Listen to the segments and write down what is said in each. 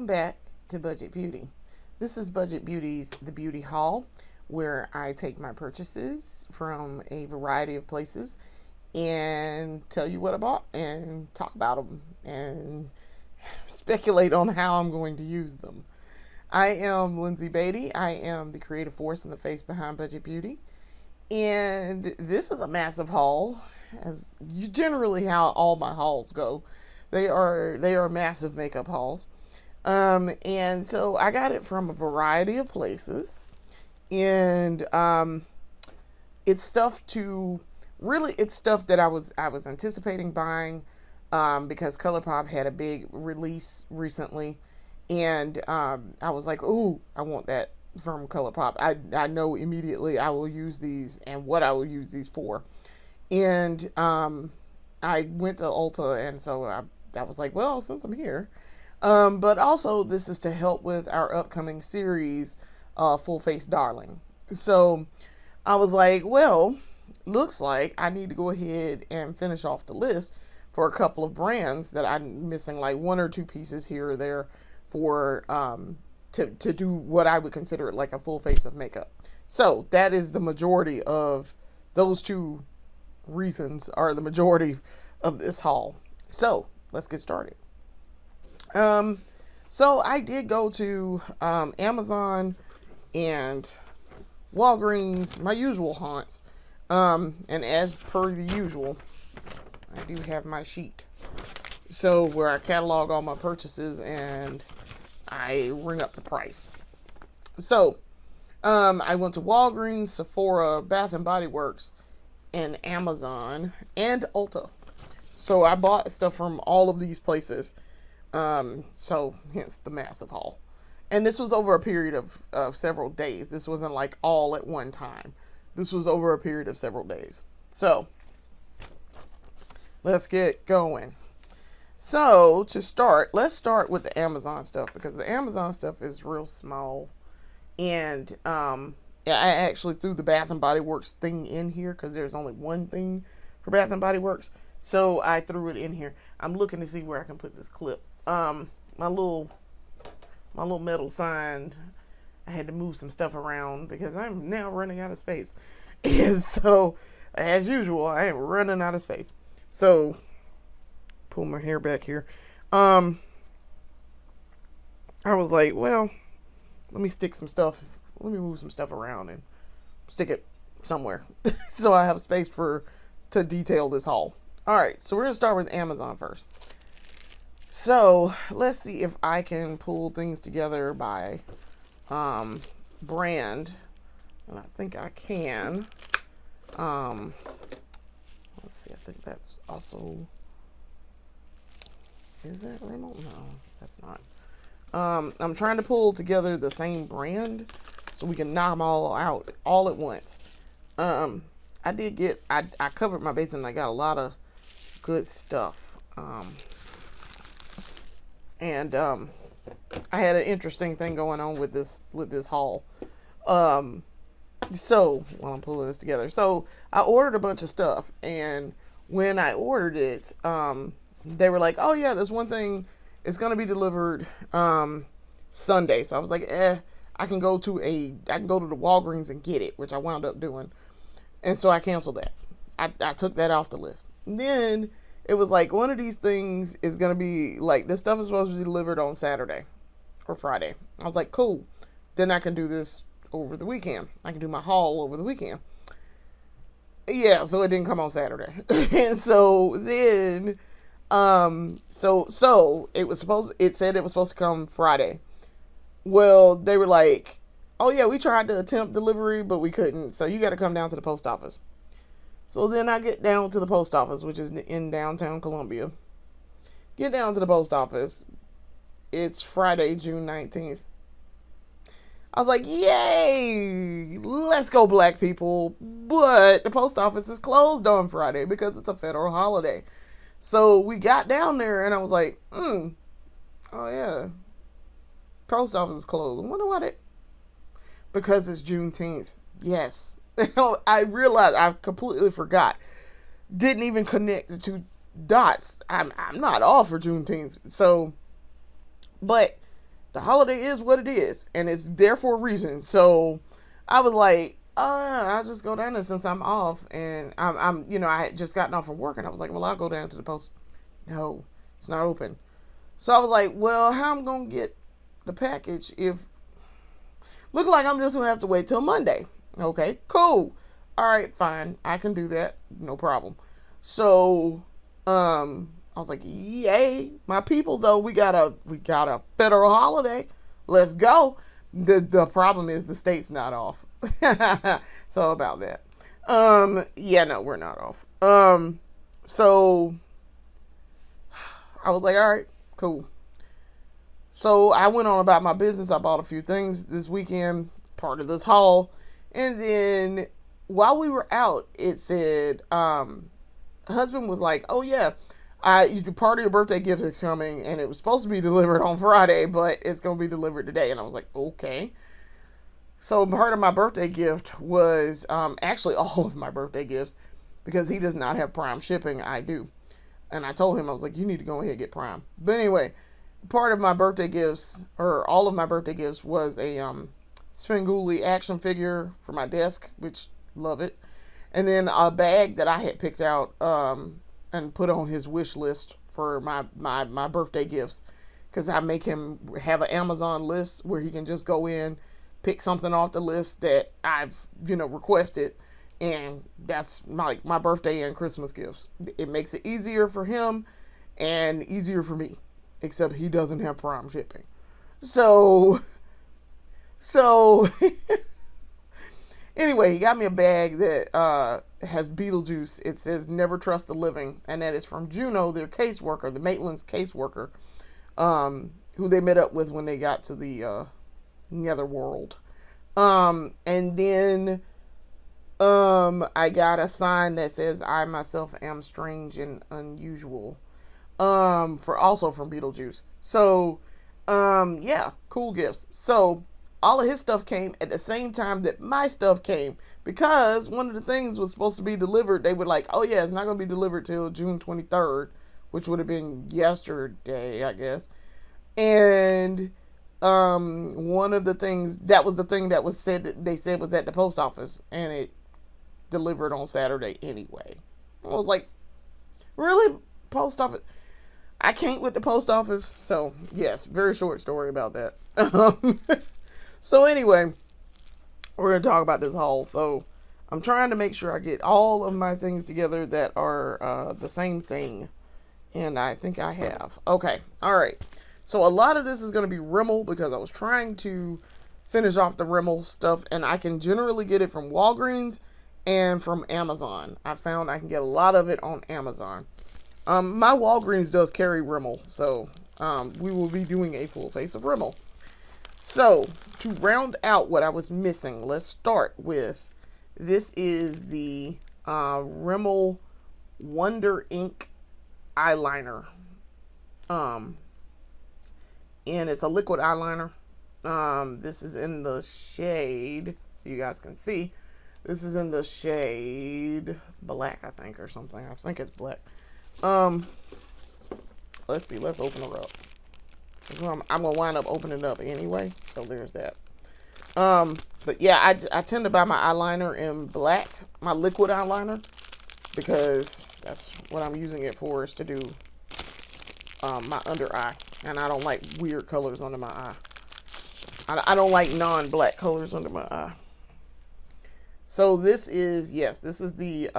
back to Budget Beauty. This is Budget Beauty's The Beauty Haul, where I take my purchases from a variety of places and tell you what I bought and talk about them and speculate on how I'm going to use them. I am Lindsay Beatty. I am the creative force and the face behind Budget Beauty. And this is a massive haul, as generally how all my hauls go. They are massive makeup hauls. And so I got it from a variety of places. And it's stuff that I was anticipating buying because ColourPop had a big release recently. And I was like, ooh, I want that from ColourPop. I know immediately I will use these and what I will use these for. And I went to Ulta, and so I was like, well, since I'm here. But also, this is to help with our upcoming series, Full Face Dahling. So I was like, well, looks like I need to go ahead and finish off the list for a couple of brands that I'm missing, like one or two pieces here or there for to do what I would consider like a full face of makeup. So that is the majority of those two reasons are the majority of this haul. So let's get started. So I did go to Amazon and Walgreens, my usual haunts. And as per the usual, I do have my sheet. So where I catalog all my purchases and I ring up the price. So I went to Walgreens, Sephora, Bath and Body Works, and Amazon, and Ulta. So I bought stuff from all of these places. So hence the massive haul. And this was over a period of several days. This wasn't like all at one time. This was over a period of several days. So let's get going. So to start, let's start with the Amazon stuff, because the Amazon stuff is real small. And I actually threw the Bath and Body Works thing in here because there's only one thing for Bath and Body Works. So I threw it in here. I'm looking to see where I can put this clip. My little metal sign, I had to move some stuff around because I'm now running out of space. And so, as usual, I am running out of space. So, pull my hair back here. I was like, well, let me move some stuff around and stick it somewhere so I have space to detail this haul. All right, so we're going to start with Amazon first. So let's see if I can pull things together by brand. And I think I can. Let's see, I think that's also... Is that remote? No, that's not. I'm trying to pull together the same brand so we can knock them all out all at once. I covered my base and I got a lot of good stuff. And I had an interesting thing going on with this haul. So while I'm pulling this together, so I ordered a bunch of stuff, and when I ordered it, they were like, "Oh yeah, this one thing is gonna be delivered Sunday." So I was like, I can go to the Walgreens and get it, which I wound up doing, and so I canceled that. I took that off the list. And then it was like, one of these things is going to be like, this stuff is supposed to be delivered on Saturday or Friday. I was like, cool. Then I can do this over the weekend. I can do my haul over the weekend. Yeah, so it didn't come on Saturday. And so then, so it said it was supposed to come Friday. Well, they were like, oh yeah, we tried to attempt delivery, but we couldn't. So you got to come down to the post office. So then I get down to the post office, which is in downtown Columbia. Get down to the post office. It's Friday, June 19th. I was like, yay! Let's go, black people. But the post office is closed on Friday because it's a federal holiday. So we got down there and I was like, oh yeah. Post office is closed. I wonder why they... Because it's Juneteenth. Yes. I realized I completely forgot. Didn't even connect the two dots. I'm not off for Juneteenth. So, but the holiday is what it is, and it's there for a reason. So I was like, I'll just go down there since I'm off, and I had just gotten off from work, and I was like, well, I'll go down to the post. No, it's not open. So I was like, well, how am I gonna get the package if look like I'm just gonna have to wait till Monday? Okay, cool. All right, fine, I can do that, no problem. So I was like, yay, my people, though, we got a federal holiday. Let's go. The problem is the state's not off. So about that. Yeah, no, we're not off. So I was like, all right, cool. So I went on about my business. I bought a few things this weekend, part of this haul. And then while we were out, it said, husband was like, oh yeah, part of your birthday gift is coming, and it was supposed to be delivered on Friday, but it's going to be delivered today. And I was like, okay. So part of my birthday gift was, actually all of my birthday gifts, because he does not have Prime shipping. I do. And I told him, I was like, you need to go ahead and get Prime. But anyway, part of my birthday gifts, or all of my birthday gifts, was a Svengoolie action figure for my desk, which love it. And then a bag that I had picked out and put on his wish list for my birthday gifts, because I make him have an Amazon list where he can just go in, pick something off the list that I've requested, and that's my birthday and Christmas gifts. It makes it easier for him and easier for me, except he doesn't have Prime shipping. So anyway, he got me a bag that has Beetlejuice. It says "Never Trust the Living," and that is from Juno, their caseworker, the Maitland's caseworker, who they met up with when they got to the Netherworld. And then I got a sign that says "I myself am strange and unusual," from Beetlejuice. So yeah, cool gifts. So all of his stuff came at the same time that my stuff came, because one of the things was supposed to be delivered. They were like, oh yeah, it's not going to be delivered till June 23rd, which would have been yesterday, I guess. And one of the things, that was the thing that was said, that they said was at the post office, and it delivered on Saturday anyway. I was like, really? Post office? I can't with the post office. So yes, very short story about that. So anyway, we're going to talk about this haul. So I'm trying to make sure I get all of my things together that are the same thing. And I think I have. Okay. All right. So a lot of this is going to be Rimmel, because I was trying to finish off the Rimmel stuff, and I can generally get it from Walgreens and from Amazon. I found I can get a lot of it on Amazon. My Walgreens does carry Rimmel, so we will be doing a full face of Rimmel. So to round out what I was missing, let's start with, this is the Rimmel Wonder Ink eyeliner. And it's a liquid eyeliner. This is in the shade, so you guys can see. This is in the shade black, I think, or something. I think it's black. Let's see. Let's open her up. I'm gonna wind up opening it up anyway. So there's that. But yeah, I tend to buy my eyeliner in black, my liquid eyeliner, because that's what I'm using it for, is to do my under eye. And I don't like weird colors under my eye. I don't like non-black colors under my eye. So this is, yes, this is the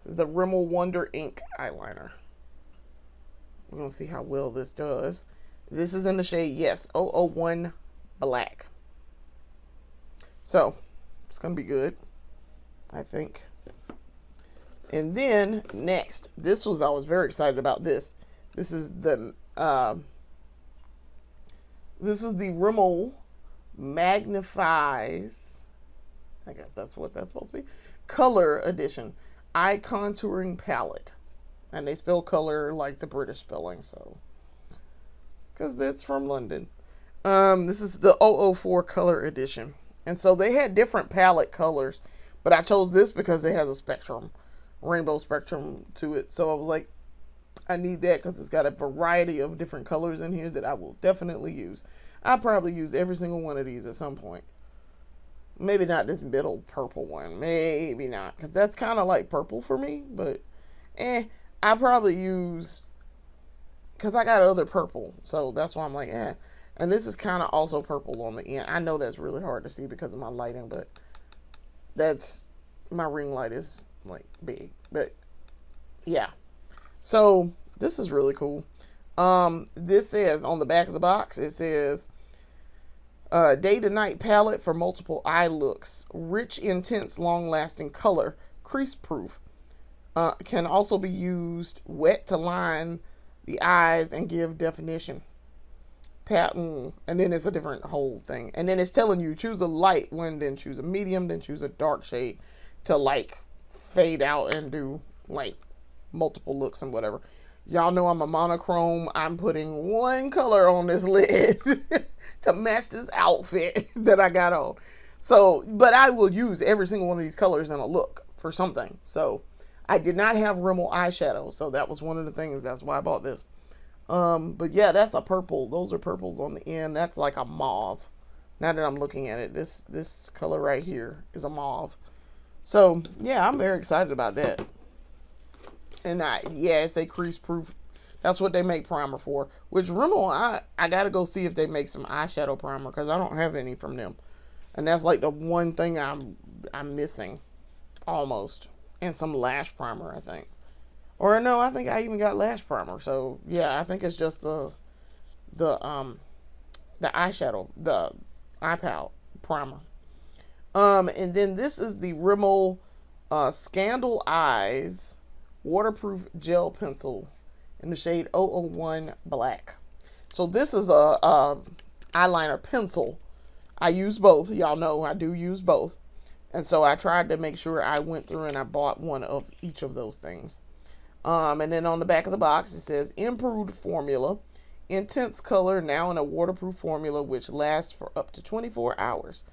Rimmel Wonder Ink eyeliner. We're going to see how well this does. This is in the shade, yes, 001 Black. So, it's going to be good, I think. And then, next, I was very excited about this. This is the Rimmel Magnifies, I guess that's what that's supposed to be, Color Edition Eye Contouring Palette. And they spell color like the British spelling, so, because it's from London. This is the 004 Color Edition. And so they had different palette colors, but I chose this because it has a spectrum, rainbow spectrum to it. So I was like, I need that because it's got a variety of different colors in here that I will definitely use. I'll probably use every single one of these at some point. Maybe not this middle purple one. Maybe not, because that's kind of like purple for me. But, I probably use, because I got other purple. So that's why I'm like, And this is kind of also purple on the end. I know that's really hard to see because of my lighting, but that's, my ring light is like big. But, yeah. So, this is really cool. This says, on the back of the box, it says, day to night palette for multiple eye looks. Rich, intense, long-lasting color. Crease proof. Can also be used wet to line the eyes and give definition. Pattern. And then it's a different whole thing. And then it's telling you, choose a light one, then choose a medium, then choose a dark shade to like fade out and do like multiple looks and whatever. Y'all know I'm a monochrome. I'm putting one color on this lid to match this outfit that I got on. So, but I will use every single one of these colors in a look for something. So, I did not have Rimmel eyeshadow. So, that was one of the things. That's why I bought this. But yeah, that's a purple. Those are purples on the end. That's like a mauve. Now that I'm looking at it, this color right here is a mauve. So, yeah, I'm very excited about that. And it's a crease proof. That's what they make primer for. Which Rimmel, I gotta go see if they make some eyeshadow primer because I don't have any from them. And that's like the one thing I'm missing, almost. And some lash primer, I think. Or no, I think I even got lash primer. So yeah, I think it's just the eyeshadow, the eye palette primer. And then this is the Rimmel Scandal Eyes waterproof gel pencil in the shade 001 black. So this is a eyeliner pencil. I use both. Y'all know I do use both. And so I tried to make sure I went through and I bought one of each of those things. And then on the back of the box it says improved formula, intense color, now in a waterproof formula which lasts for up to 24 hours.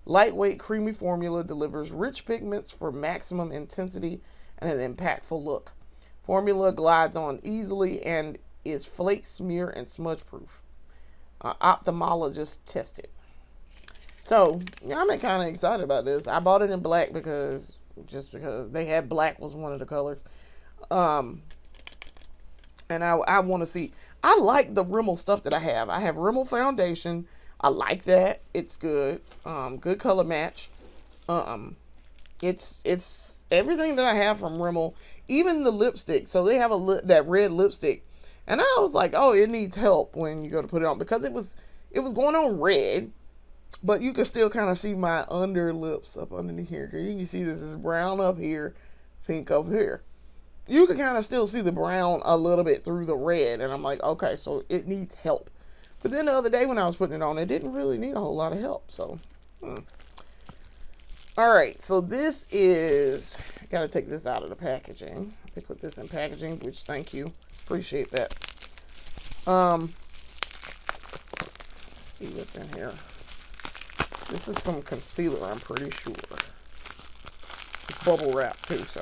Lightweight creamy formula delivers rich pigments for maximum intensity and an impactful look. Formula glides on easily and is flake, smear, and smudge proof. Ophthalmologist tested. So, yeah, I'm kind of excited about this. I bought it in black because they had black was one of the colors. And I want to see. I like the Rimmel stuff that I have. I have Rimmel foundation. I like that. It's good. Good color match. It's everything that I have from Rimmel, even the lipstick. So they have that red lipstick, and I was like, oh, it needs help when you go to put it on because it was going on red, but you can still kind of see my under lips up underneath here. You can see this is brown up here, pink up here. You can kind of still see the brown a little bit through the red, and I'm like, okay, so it needs help. But then the other day when I was putting it on, it didn't really need a whole lot of help. So, all right, so this is, got to take this out of the packaging. They put this in packaging, which thank you. Appreciate that. Let's see what's in here. This is some concealer, I'm pretty sure. It's bubble wrap too, so.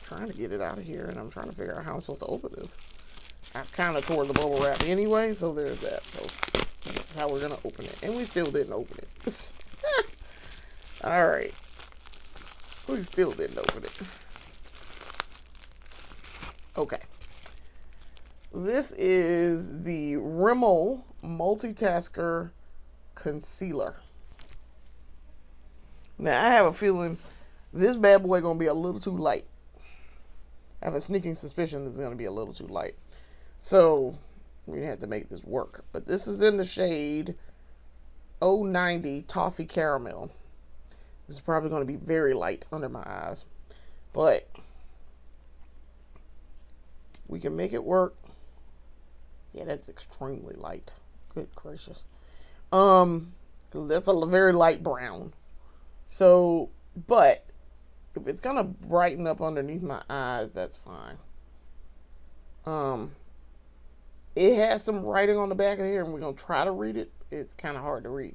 Trying to get it out of here, and I'm trying to figure out how I'm supposed to open this. I've kind of tore the bubble wrap anyway, so there's that. So this is how we're gonna open it, and we still didn't open it. All right, we still didn't open it. Okay, this is the Rimmel Multitasker Concealer. Now I have a feeling this bad boy gonna be a little too light. I have a sneaking suspicion this is going to be a little too light. So, we have to make this work. But this is in the shade 090 Toffee Caramel. This is probably going to be very light under my eyes. But, we can make it work. Yeah, that's extremely light. Good gracious. That's a very light brown. So, but if it's gonna brighten up underneath my eyes, that's fine. It has some writing on the back of here, and we're gonna try to read it. It's kind of hard to read.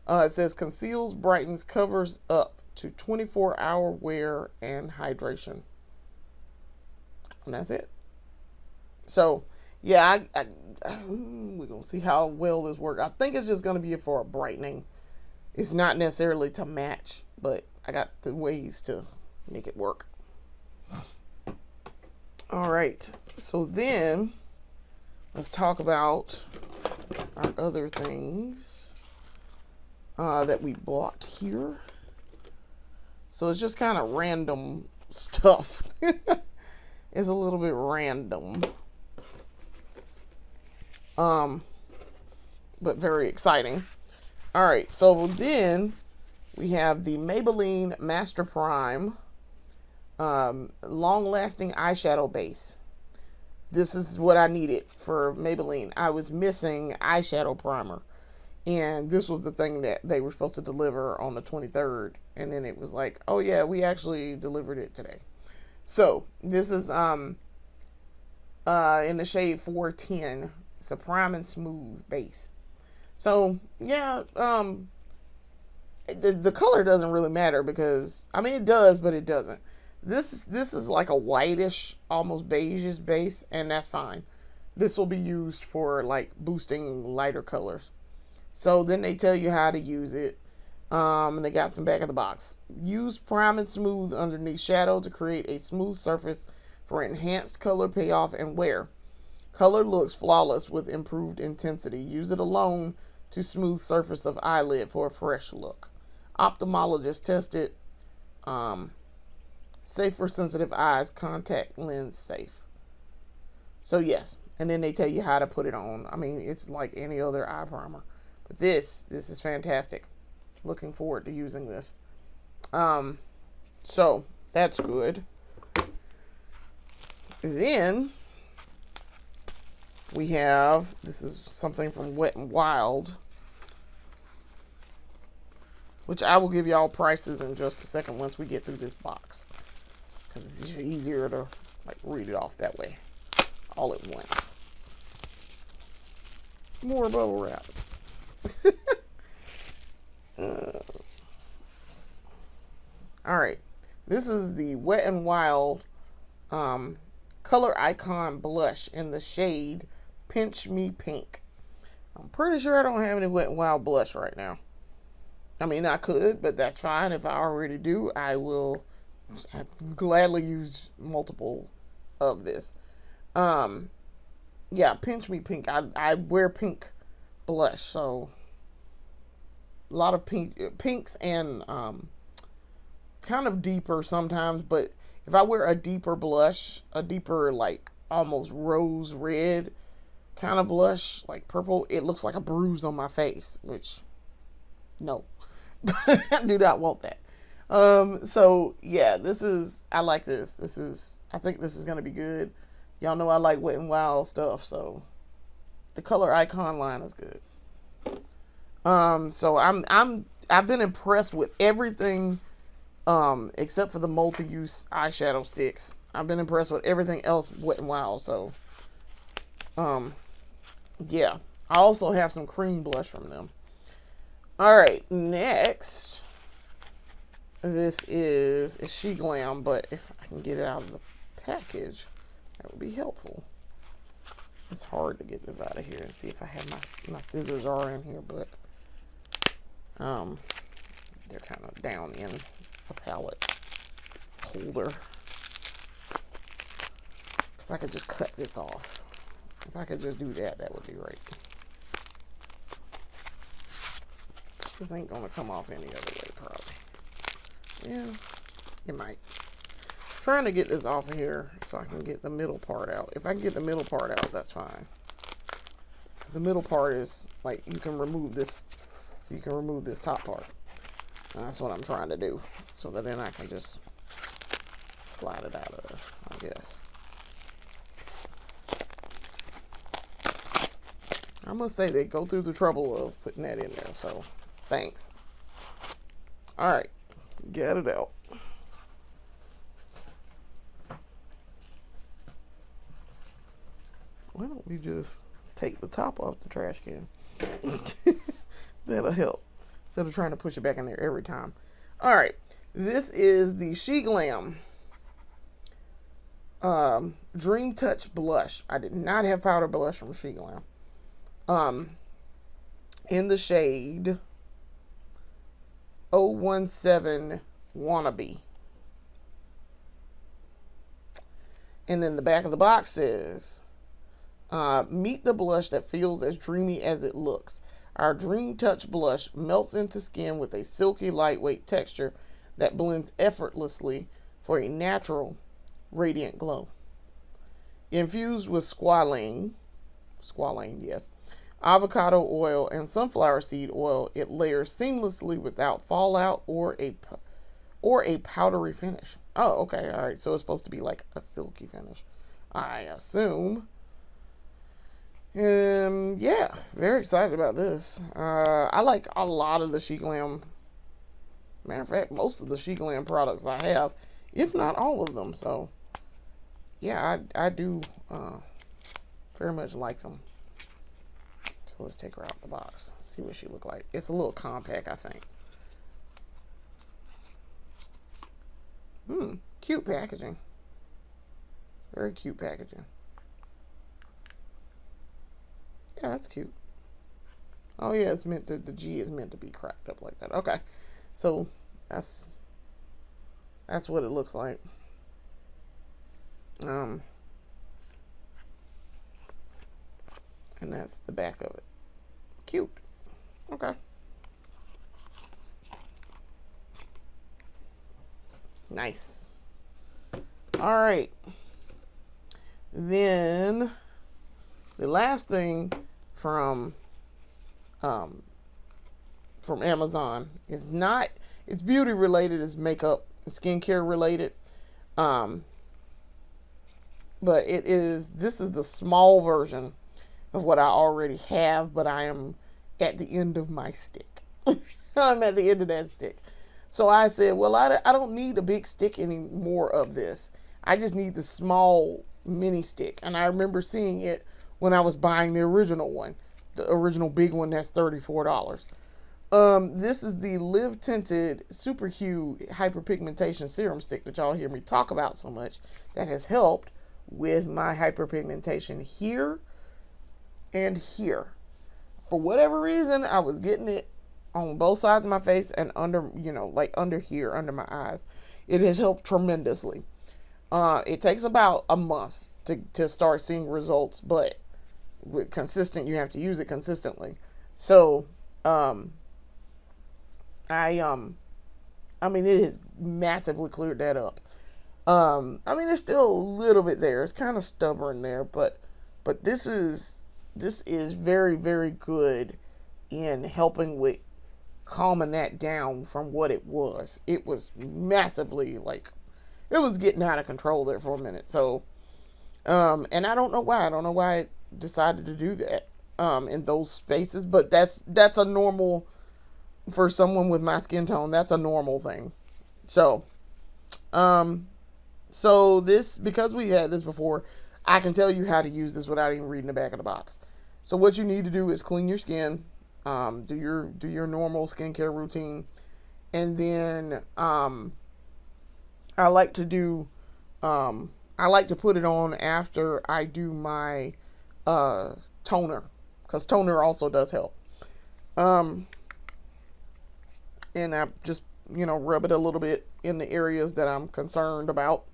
It says conceals, brightens, covers up to 24-hour wear and hydration. And that's it. So, yeah, we're going to see how well this works. I think it's just going to be for a brightening. It's not necessarily to match, but I got the ways to make it work. All right. So then, let's talk about our other things that we bought here. So it's just kind of random stuff. It's a little bit random. But very exciting. All right, so then we have the Maybelline Master Prime long-lasting eyeshadow base. This is what I needed for Maybelline. I was missing eyeshadow primer, and this was the thing that they were supposed to deliver on the 23rd, and then it was like, oh yeah, we actually delivered it today. So this is in the shade 410. It's a prime and smooth base. So yeah, the color doesn't really matter because, I mean, it does, but it doesn't. This is like a whitish, almost beigeish base, and that's fine. This will be used for like boosting lighter colors. So then they tell you how to use it. And they got some back of the box. Use prime and smooth underneath shadow to create a smooth surface for enhanced color payoff and wear. Color looks flawless with improved intensity. Use it alone to smooth surface of eyelid for a fresh look. Ophthalmologist tested. Safe for sensitive eyes. Contact lens safe. So yes, and then they tell you how to put it on. I mean, it's like any other eye primer, but this is fantastic. Looking forward to using this. So that's good. Then we have, this is something from Wet n Wild, which I will give y'all prices in just a second once we get through this box, because it's easier to like read it off that way all at once. More bubble wrap. All right, this is the Wet n Wild Color Icon Blush in the shade Pinch Me Pink. I'm pretty sure I don't have any Wet n Wild blush right now. I mean, I could, but that's fine. If I already do, I will gladly use multiple of this. Yeah, Pinch Me Pink. I wear pink blush, so a lot of pinks and kind of deeper sometimes, but if I wear a deeper blush, a deeper like almost rose red kind of blush, like purple, it looks like a bruise on my face, which no. I do not want that. So yeah, I like this. I think this is gonna be good. Y'all know I like Wet n Wild stuff, so the Color Icon line is good. So I've been impressed with everything except for the multi-use eyeshadow sticks. I've been impressed with everything else Wet n Wild, so yeah. I also have some cream blush from them. Alright, next, this is She Glam, but if I can get it out of the package, that would be helpful. It's hard to get this out of here and see if I have my scissors are in here, but they're kind of down in a palette holder. Because I could just cut this off. If I could just do that, that would be great. This ain't gonna come off any other way, probably. Yeah, it might. Trying to get this off of here so I can get the middle part out. If I can get the middle part out, that's fine. Because the middle part is like, you can remove this, so you can remove this top part. And that's what I'm trying to do, so that then I can just slide it out of there, I guess. I must say they go through the trouble of putting that in there, so thanks. Alright, get it out. Why don't we just take the top off the trash can? That'll help. Instead of trying to push it back in there every time. Alright, This is the She Glam Dream Touch Blush. I did not have powder blush from She Glam. In the shade 017 Wannabe. And then the back of the box says, meet the blush that feels as dreamy as it looks. Our Dream Touch blush melts into skin with a silky, lightweight texture that blends effortlessly for a natural, radiant glow. Infused with squalane, yes, avocado oil, and sunflower seed oil, it layers seamlessly without fallout or a powdery finish. Oh, okay, all right. So it's supposed to be like a silky finish, I assume. Yeah, very excited about this. I like a lot of the She Glam. Matter of fact, most of the She Glam products I have, if not all of them. So, yeah, I do very much like them. So let's take her out the box. See what she look like. It's a little compact, I think. Cute packaging. Very cute packaging. Yeah, that's cute. Oh yeah, it's meant to, the G is meant to be cracked up like that. Okay. So that's what it looks like. And that's the back of it. Cute. Okay. Nice. All right. Then the last thing from Amazon is not, it's beauty related, it's makeup, skincare related. But this is the small version of what I already have, but I am at the end of my stick. I'm at the end of that stick. So I said, well, I don't need a big stick anymore of this. I just need the small mini stick. And I remember seeing it when I was buying the original one, the original big one that's $34. This is the Live Tinted Super Hue Hyperpigmentation Serum Stick that y'all hear me talk about so much. That has helped with my hyperpigmentation here and here. For whatever reason, I was getting it on both sides of my face and under, like under here, under my eyes. It has helped tremendously. It takes about a month to start seeing results, but with consistent, you have to use it consistently. So, it has massively cleared that up. It's still a little bit there. It's kind of stubborn there, but this is very, very good in helping with calming that down from what it was. It was massively, it was getting out of control there for a minute. So, and I don't know why. I don't know why it decided to do that, in those spaces, but that's a normal, for someone with my skin tone, that's a normal thing. So, this, because we had this before, I can tell you how to use this without even reading the back of the box. So what you need to do is clean your skin, do your normal skincare routine, and then I like to put it on after I do my toner, because toner also does help. And I just rub it a little bit in the areas that I'm concerned about,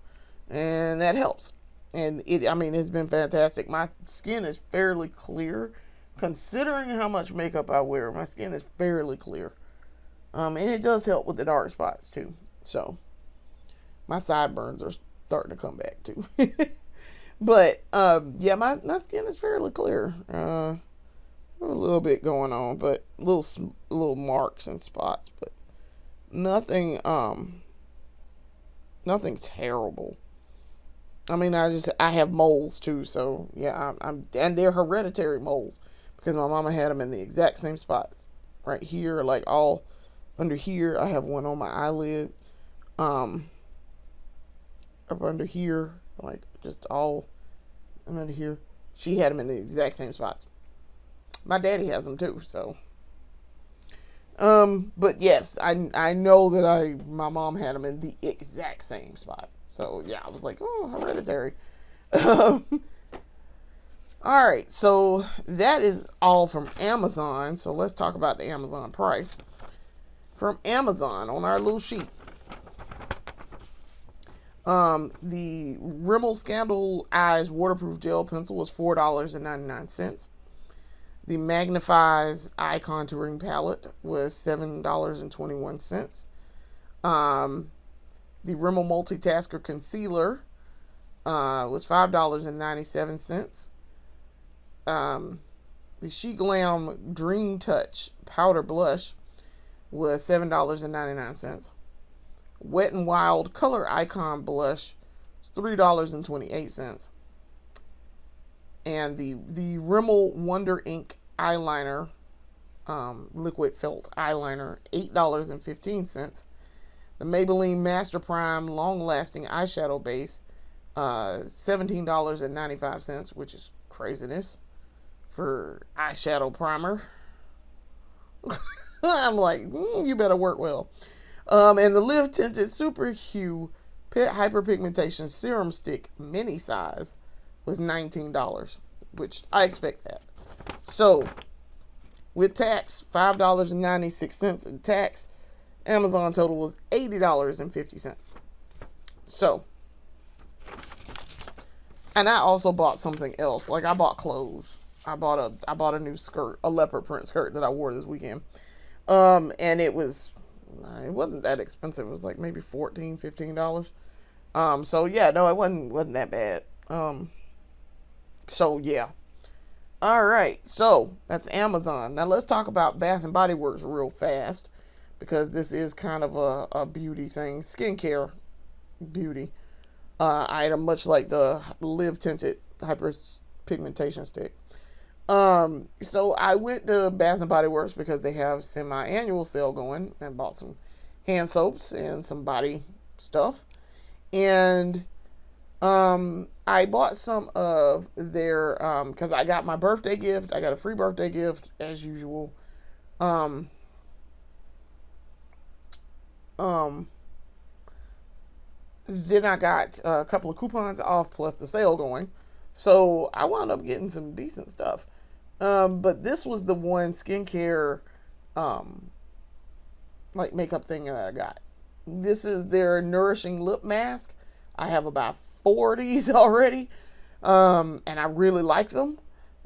and that helps. And it's been fantastic. My skin is fairly clear, considering how much makeup I wear. My skin is fairly clear, and it does help with the dark spots too. So my sideburns are starting to come back too. But yeah, my skin is fairly clear. A little bit going on, but little marks and spots, but nothing terrible. I have moles too, so yeah, and they're hereditary moles, because my mama had them in the exact same spots, right here, like all under here. I have one on my eyelid, up under here, like just all under here. She had them in the exact same spots. My daddy has them too, so. But yes, I know that my mom had them in the exact same spot. So yeah, I was like, oh, hereditary. All right, so that is all from Amazon. So let's talk about the Amazon price. From Amazon on our little sheet. The Rimmel Scandal Eyes waterproof gel pencil was $4.99. The Magnifies Eye Contouring Palette was $7.21. The Rimmel Multitasker Concealer was $5.97. The She Glam Dream Touch Powder Blush was $7.99. Wet n Wild Color Icon Blush was $3.28. And the Rimmel Wonder Ink Eyeliner, liquid felt eyeliner, $8.15. The Maybelline Master Prime Long Lasting Eyeshadow Base, $17.95, which is craziness for eyeshadow primer. I'm like, you better work well. And the Live Tinted Super Hue Hyperpigmentation Serum Stick Mini Size was $19, which I expect that. So, with tax, $5.96 in tax, Amazon total was $80.50. So, and I also bought something else. Like, I bought clothes. I bought a new skirt, a leopard print skirt that I wore this weekend. And it wasn't that expensive. It was like maybe $14, $15. So yeah, no, it wasn't that bad. So yeah. All right. So that's Amazon. Now let's talk about Bath and Body Works real fast, because this is kind of a beauty thing, skincare beauty item, much like the Live Tinted Hyperpigmentation Stick. So I went to Bath and Body Works because they have semi-annual sale going, and bought some hand soaps and some body stuff. And I bought some of their because I got my birthday gift. I got a free birthday gift as usual. Then I got a couple of coupons off plus the sale going. So I wound up getting some decent stuff. But this was the one skincare, like makeup thing that I got. This is their Nourishing Lip Mask. I have about 4 of these already. And I really like them.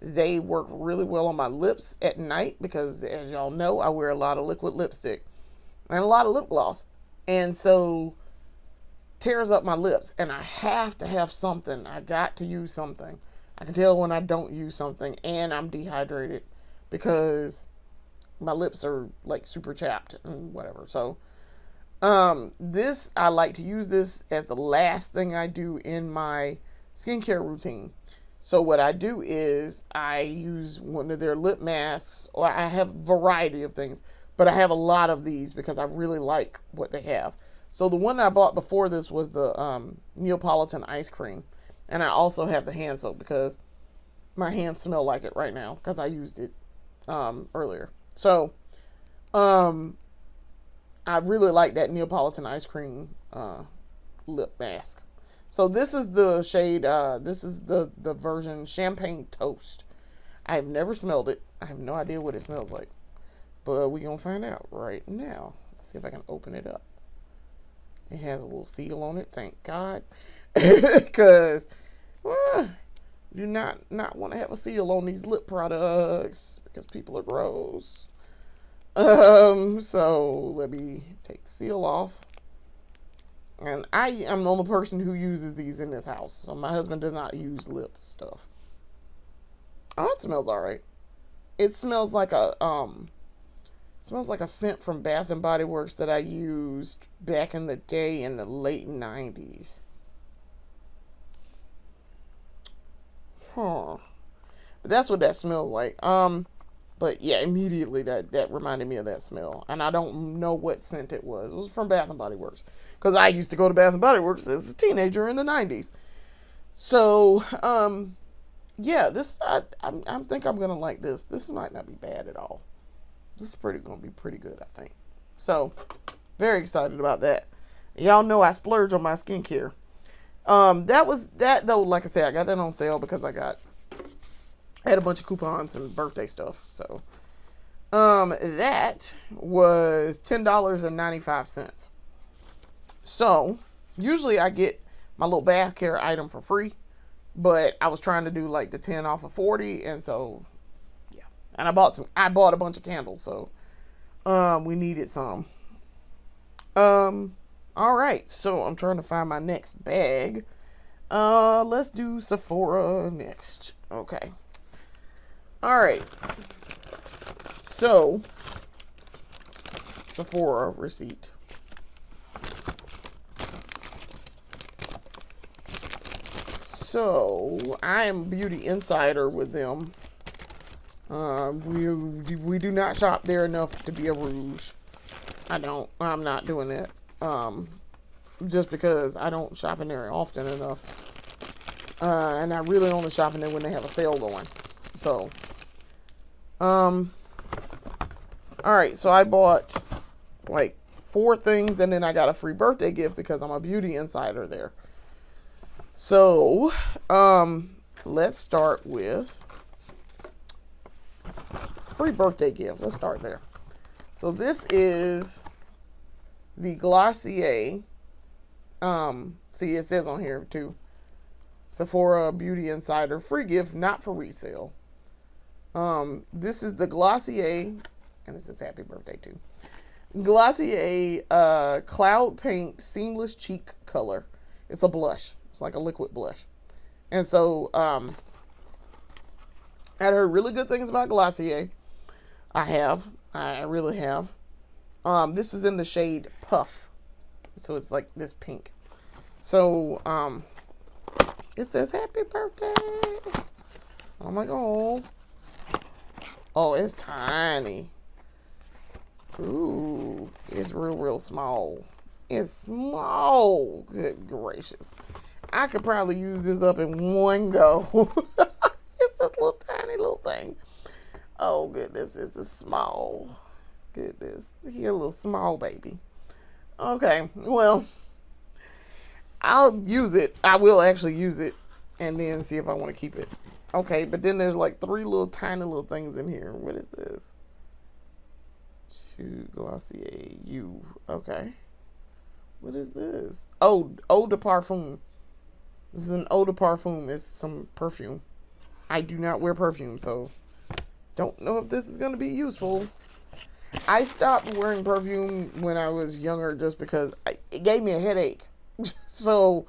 They work really well on my lips at night because, as y'all know, I wear a lot of liquid lipstick and a lot of lip gloss. And so tears up my lips, and I have to have something. I got to use something. I can tell when I don't use something, and I'm dehydrated because my lips are like super chapped and whatever. So this, I like to use this as the last thing I do in my skincare routine. So what I do is I use one of their lip masks, or I have a variety of things, but I have a lot of these because I really like what they have. So the one I bought before this was the Neapolitan Ice Cream. And I also have the hand soap because my hands smell like it right now because I used it earlier. So I really like that Neapolitan Ice Cream lip mask. So this is the shade, this is the version Champagne Toast. I have never smelled it. I have no idea what it smells like. But we're going to find out right now. Let's see if I can open it up. It has a little seal on it, thank God. Because do not want to have a seal on these lip products because people are gross. So let me take the seal off. And I am the only person who uses these in this house. So my husband does not use lip stuff. Oh, it smells alright. It smells like a scent from Bath and Body Works that I used back in the day in the late 90s. But that's what that smells like. But yeah, immediately that reminded me of that smell. And I don't know what scent it was. It was from Bath and Body Works. Because I used to go to Bath and Body Works as a teenager in the 90s. So, yeah, this, I think I'm going to like this. This might not be bad at all. This is gonna be pretty good, I think. So, very excited about that. Y'all know I splurge on my skincare. That was that though. Like I said, I got that on sale because I had a bunch of coupons and birthday stuff. So, that was $10.95. So, usually I get my little bath care item for free, but I was trying to do like the 10 off of 40, and so yeah. And I bought a bunch of candles, so we needed some. All right, so I'm trying to find my next bag. Let's do Sephora next. Okay. All right. So, Sephora receipt. So, I am Beauty Insider with them. We do not shop there enough to be a rouge. I'm not doing it. Just because I don't shop in there often enough. And I really only shop in there when they have a sale going. So, alright, so I bought like 4 things and then I got a free birthday gift because I'm a Beauty Insider there. So, let's start with free birthday gift. Let's start there. So this is the Glossier, see it says on here too, Sephora Beauty Insider free gift, not for resale. This is the Glossier, and this is happy birthday too. Glossier Cloud Paint Seamless Cheek Color. It's a blush. It's like a liquid blush. And so, I had heard really good things about Glossier. I really have. This is in the shade Puff. So it's like this pink. So, it says happy birthday. I'm like, oh. Oh, it's tiny. Ooh, it's real small. It's small. Good gracious. I could probably use this up in one go. It's a little tiny little thing. Oh, goodness. This is small. Goodness. He a little small baby. Okay. Well, I'll use it. I will actually use it and then see if I want to keep it. Okay. But then there's like 3 little tiny little things in here. What is this? Glossier U. Okay. What is this? Oh, Eau de Parfum. This is an Eau de Parfum. It's some perfume. I do not wear perfume, so don't know if this is going to be useful. I stopped wearing perfume when I was younger just because it gave me a headache. So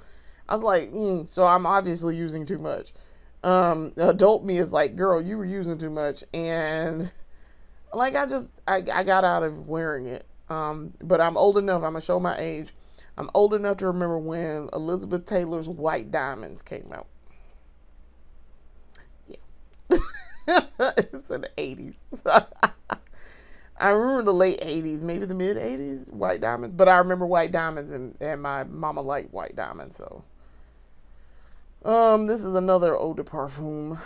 I was like, so I'm obviously using too much. Adult me is like, girl, you were using too much. And like, I got out of wearing it. But I'm old enough. I'm going to show my age. I'm old enough to remember when Elizabeth Taylor's White Diamonds came out. Yeah. It was in the 80s. I remember the late 80s, maybe the mid 80s, White Diamonds. But I remember White Diamonds, and my mama liked White Diamonds. So, this is another Eau de Parfum.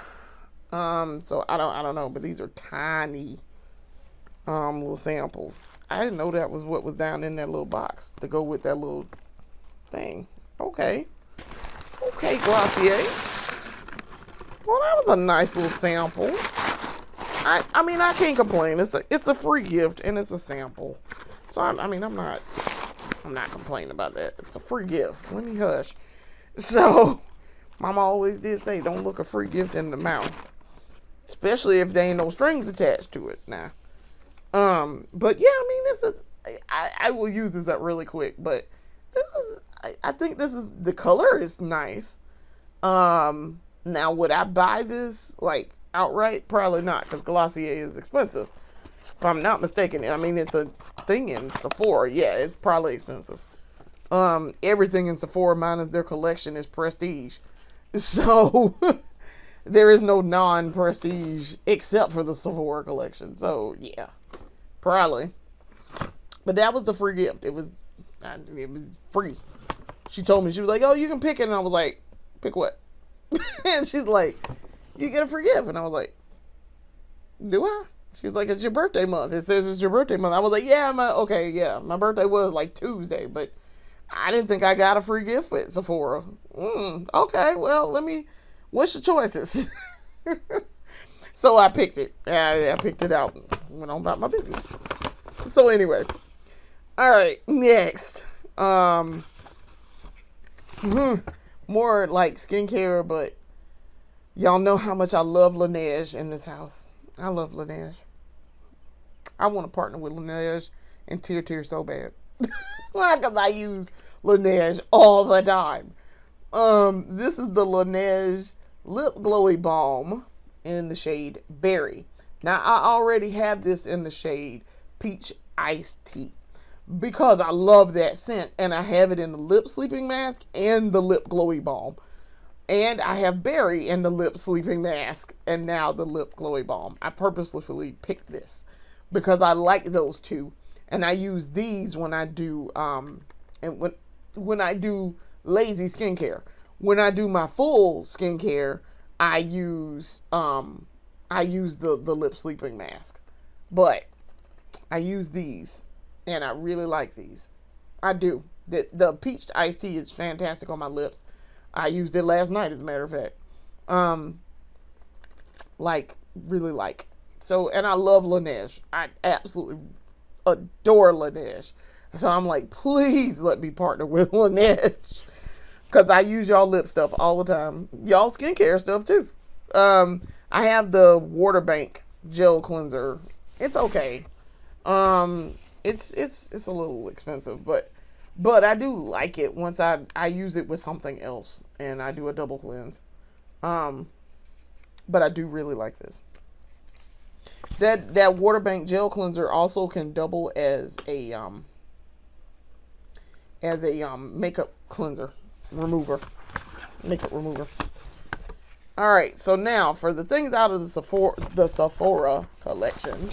So I don't know, but these are tiny, little samples. I didn't know that was what was down in that little box to go with that little thing. Okay. Okay, Glossier. Well, that was a nice little sample. I mean, I can't complain. It's a free gift and it's a sample. So I'm not complaining about that. It's a free gift. Let me hush. So, Mama always did say, don't look a free gift in the mouth, especially if there ain't no strings attached to it. Now, but yeah, I mean, this is I will use this up really quick. But this is I think this is the color is nice. Now would I buy this like outright? Probably not, because Glossier is expensive. If I'm not mistaken, I mean, it's a thing in Sephora. Yeah, it's probably expensive. Everything in Sephora minus their collection is prestige. So there is no non-prestige except for the Sephora collection. So yeah, probably. But that was the free gift. It was free. She told me, she was like, oh, you can pick it. And I was like, pick what? And she's like, you get a free gift. And I was like, do I? She was like, it's your birthday month. It says it's your birthday month. I was like, yeah, my birthday was like Tuesday, but I didn't think I got a free gift at Sephora. Okay, well, what's your choices? So I picked it. I picked it out. Went on about my business. So anyway. Alright, next. More like skincare, but y'all know how much I love Laneige in this house. I love Laneige. I want to partner with Laneige and Tear so bad. Because I use Laneige all the time. This is the Laneige Lip Glowy Balm in the shade Berry. Now, I already have this in the shade Peach Iced Tea because I love that scent, and I have it in the lip sleeping mask and the lip glowy balm. And I have Berry in the lip sleeping mask and now the lip glowy balm. I purposefully picked this because I like those two, and I use these when I do when I do lazy skincare. When I do my full skincare, I use the lip sleeping mask, but I use these, and I really like these. I do. The peach iced tea is fantastic on my lips. I used it last night, as a matter of fact. Really like. So, and I love Laneige. I absolutely adore Laneige. So I'm like, please let me partner with Laneige. Because I use y'all lip stuff all the time. Y'all skincare stuff too. I have the Water Bank gel cleanser. It's okay. It's a little expensive, but I do like it once I use it with something else and I do a double cleanse. But I do really like this. That Water Bank gel cleanser also can double as a makeup cleanser remover. Makeup remover. All right, so now for the things out of the Sephora collection,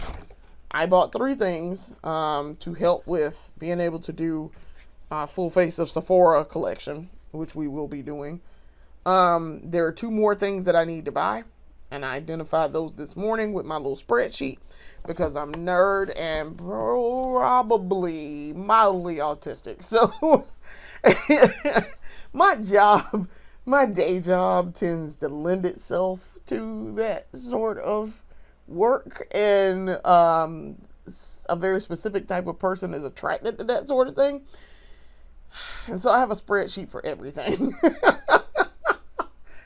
I bought 3 things to help with being able to do full face of Sephora collection, which we will be doing. There are 2 more things that I need to buy, and I identified those this morning with my little spreadsheet because I'm nerd and probably mildly autistic. So my day job tends to lend itself to that sort of work, and a very specific type of person is attracted to that sort of thing. And so I have a spreadsheet for everything.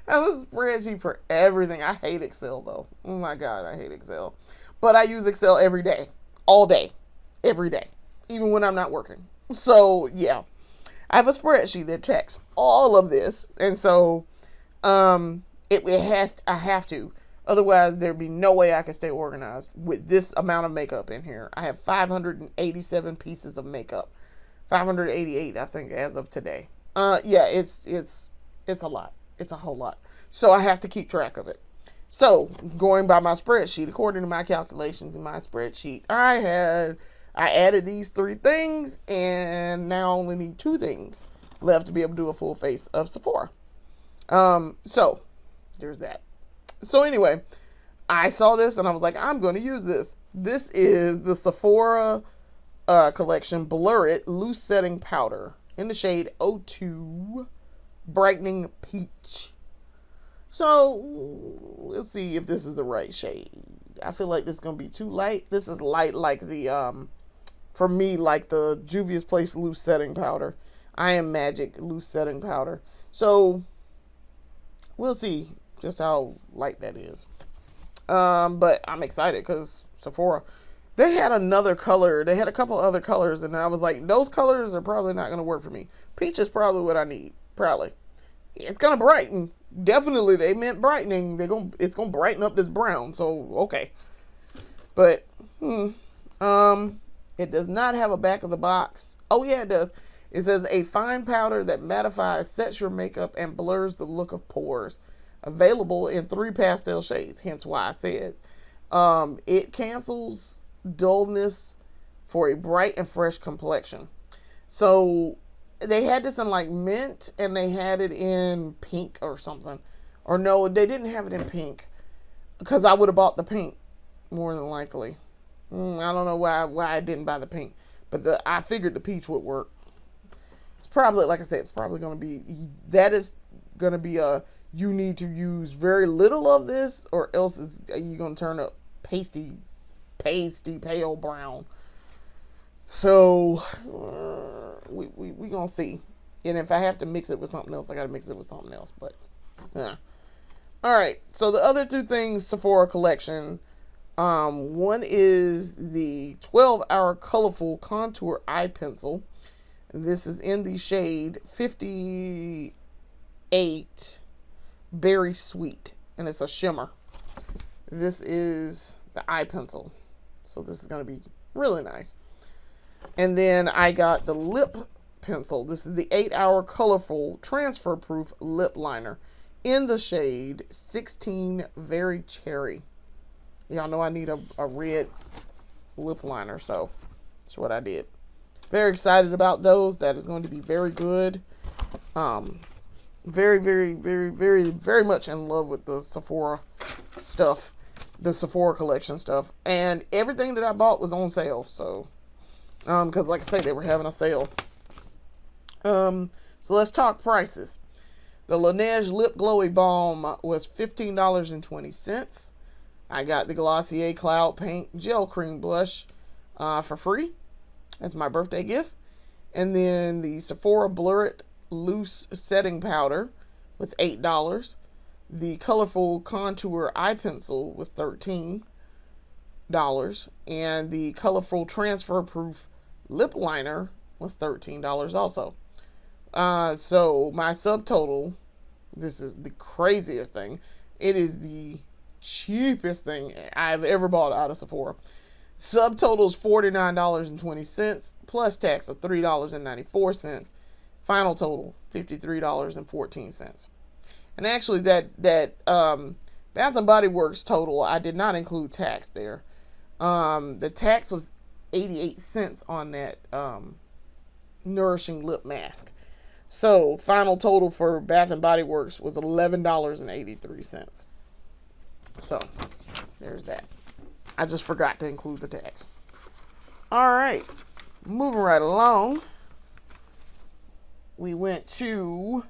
I have a spreadsheet for everything. I hate Excel though. Oh my God, I hate Excel. But I use Excel every day, all day, every day, even when I'm not working. So yeah, I have a spreadsheet that tracks all of this, and so I have to. Otherwise, there'd be no way I could stay organized with this amount of makeup in here. I have 587 pieces of makeup. 588, I think, as of today. Yeah, it's a lot. It's a whole lot. So I have to keep track of it. So going by my spreadsheet, according to my calculations in my spreadsheet, I added these 3 things, and now I only need 2 things left to be able to do a full face of Sephora. So there's that. So anyway, I saw this and I was like, I'm going to use this. This is the Sephora collection Blur It Loose Setting Powder in the shade 02 Brightening Peach. So we'll see if this is the right shade. I feel like this is going to be too light. This is light like the, for me, like the Juvia's Place Loose Setting Powder. I Am Magic Loose Setting Powder. So we'll see just how light that is. But I'm excited because Sephora, they had another color. They had a couple other colors, and I was like, those colors are probably not going to work for me. Peach is probably what I need. Probably. It's going to brighten. Definitely, they meant brightening. It's going to brighten up this brown. So, okay. But, it does not have a back of the box. Oh, yeah, it does. It says, a fine powder that mattifies, sets your makeup, and blurs the look of pores. Available in 3 pastel shades, hence why I said it cancels dullness for a bright and fresh complexion. So they had this in like mint, and they had it in pink or something. Or no, they didn't have it in pink because I would have bought the pink. more than likely. I don't know why I didn't buy the pink, but I figured the peach would work. It's probably, like I said, it's probably going to be, that is going to be you need to use very little of this, or else you're going to turn up pasty pale brown. So we gonna see. And if I have to mix it with something else, I gotta mix it with something else. But all right, so the other two things Sephora collection, one is the 12-hour colorful contour eye pencil. This is in the shade 58 Berry Sweet, and it's a shimmer. This is the eye pencil, so this is going to be really nice. And then I got the lip pencil. This is the 8-hour colorful transfer proof lip liner in the shade 16 Very Cherry. Y'all know I need a red lip liner, so that's what I did. Very excited about those. That is going to be very good. Very, very, very, very, very much in love with the Sephora stuff, the Sephora collection stuff, and everything that I bought was on sale. So, because like I say, they were having a sale. So let's talk prices. The Laneige Lip Glowy Balm was $15.20. I got the Glossier Cloud Paint Gel Cream Blush for free. That's my birthday gift. And then the Sephora Blur It Loose Setting Powder was $8. The Colorful Contour Eye Pencil was $13. And the Colorful Transfer Proof Lip Liner was $13 also. So my subtotal, this is the craziest thing. It is the cheapest thing I've ever bought out of Sephora. Subtotal is $49.20 plus tax of $3.94. Final total $53.14. And actually that Bath and Body Works total, I did not include tax there. The tax was 88 cents on that nourishing lip mask. So final total for Bath and Body Works was $11.83. So there's that. I just forgot to include the tax. All right, moving right along. We went to,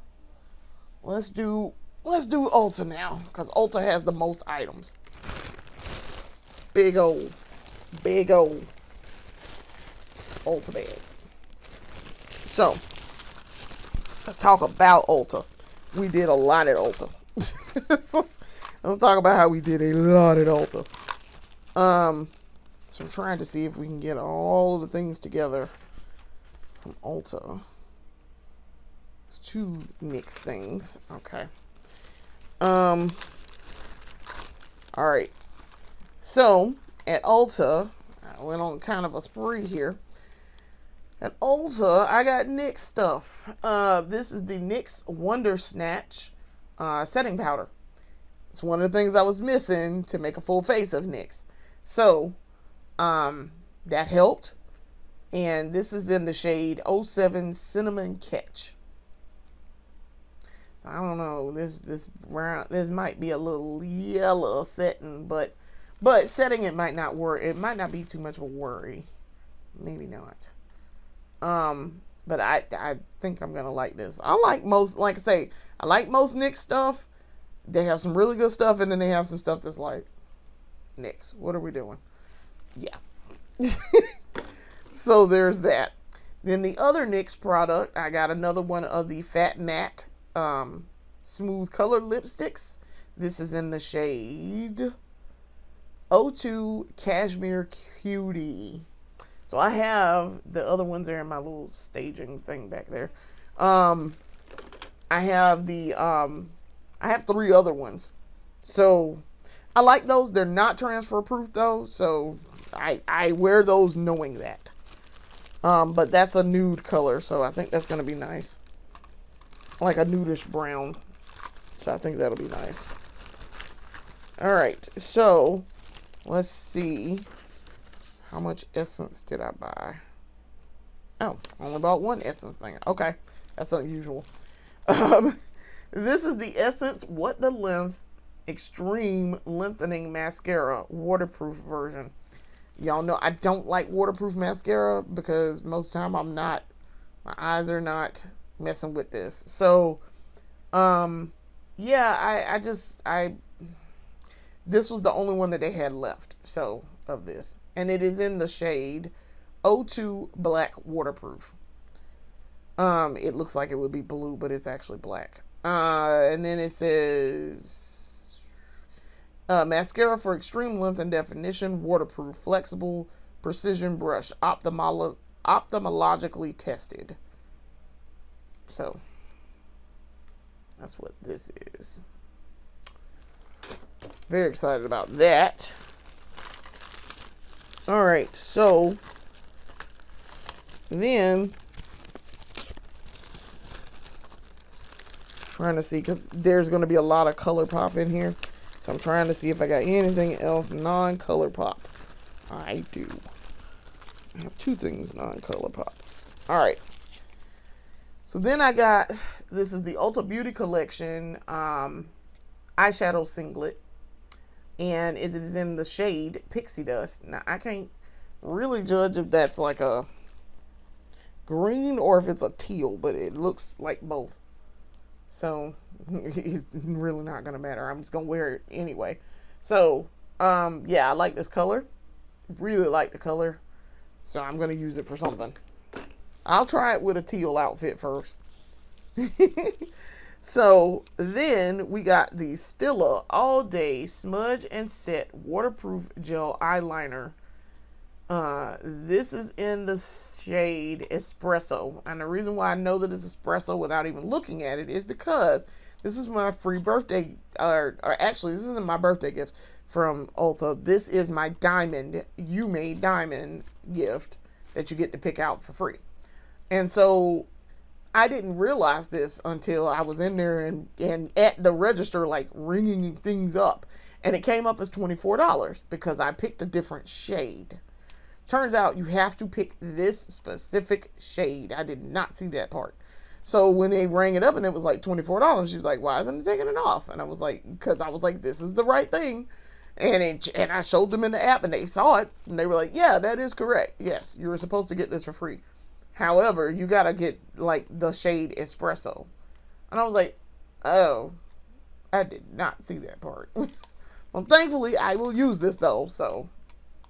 let's do Ulta now, because Ulta has the most items. Big old Ulta bag. So let's talk about Ulta. We did a lot at Ulta. Let's talk about how we did a lot at Ulta. So I'm trying to see if we can get all of the things together from Ulta. It's two NYX things. Okay. All right. So at Ulta, I went on kind of a spree here. At Ulta, I got NYX stuff. This is the NYX Wonder Snatch setting powder. It's one of the things I was missing to make a full face of NYX. So, that helped. And this is in the shade 07 Cinnamon Catch. So I don't know, this brown, this might be a little yellow setting, but setting it might not worry. It might not be too much of a worry. Maybe not. But I think I'm gonna like this. I like most, like I say, I like most NYX stuff. They have some really good stuff, and then they have some stuff that's like, NYX, what are we doing? Yeah. So there's that. Then the other NYX product, I got another one of the Fat Matte Smooth Color Lipsticks. This is in the shade 02 Cashmere Cutie. So I have the other ones there in my little staging thing back there. I have three other ones. So I like those. They're not transfer proof though, so I wear those knowing that. But that's a nude color, so I think that's gonna be nice. Like a nudish brown. So I think that'll be nice. Alright, so let's see. How much essence did I buy? Oh, only bought one essence thing. Okay, that's unusual. This is the Essence What the Length Extreme Lengthening Mascara Waterproof version. Y'all know I don't like waterproof mascara because most of the time my eyes are not messing with this. So, yeah, this was the only one that they had left. So, of this. And it is in the shade O2 Black Waterproof. It looks like it would be blue, but it's actually black. And then it says, mascara for extreme length and definition, waterproof, flexible, precision brush, ophthalmologically tested. So, that's what this is. Very excited about that. All right, so then trying to see, because there's going to be a lot of ColourPop in here, so I'm trying to see if I got anything else non-ColourPop. I do. I have two things non-ColourPop. All right. So then I got, this is the Ulta Beauty Collection eyeshadow singlet, and it is in the shade Pixie Dust. Now I can't really judge if that's like a green or if it's a teal, but it looks like both. So it's really not gonna matter. I'm just gonna wear it anyway. So yeah, I like this color. Really like the color. So I'm gonna use it for something. I'll try it with a teal outfit first. So then we got the Stila All Day Smudge and Set Waterproof Gel Eyeliner. This is in the shade Espresso. And the reason why I know that it's Espresso without even looking at it is because this is my free birthday, or actually this isn't my birthday gift from Ulta. This is my diamond, You Made Diamond gift that you get to pick out for free. And so I didn't realize this until I was in there and at the register, like ringing things up. And it came up as $24 because I picked a different shade. Turns out you have to pick this specific shade. I did not see that part. So when they rang it up and it was like $24, she was like, why isn't it taking it off? And I was like, because I was like, this is the right thing. And I showed them in the app and they saw it. And they were like, yeah, that is correct. Yes, you were supposed to get this for free. However, you got to get like the shade Espresso. And I was like, oh, I did not see that part. Well, thankfully, I will use this though. So,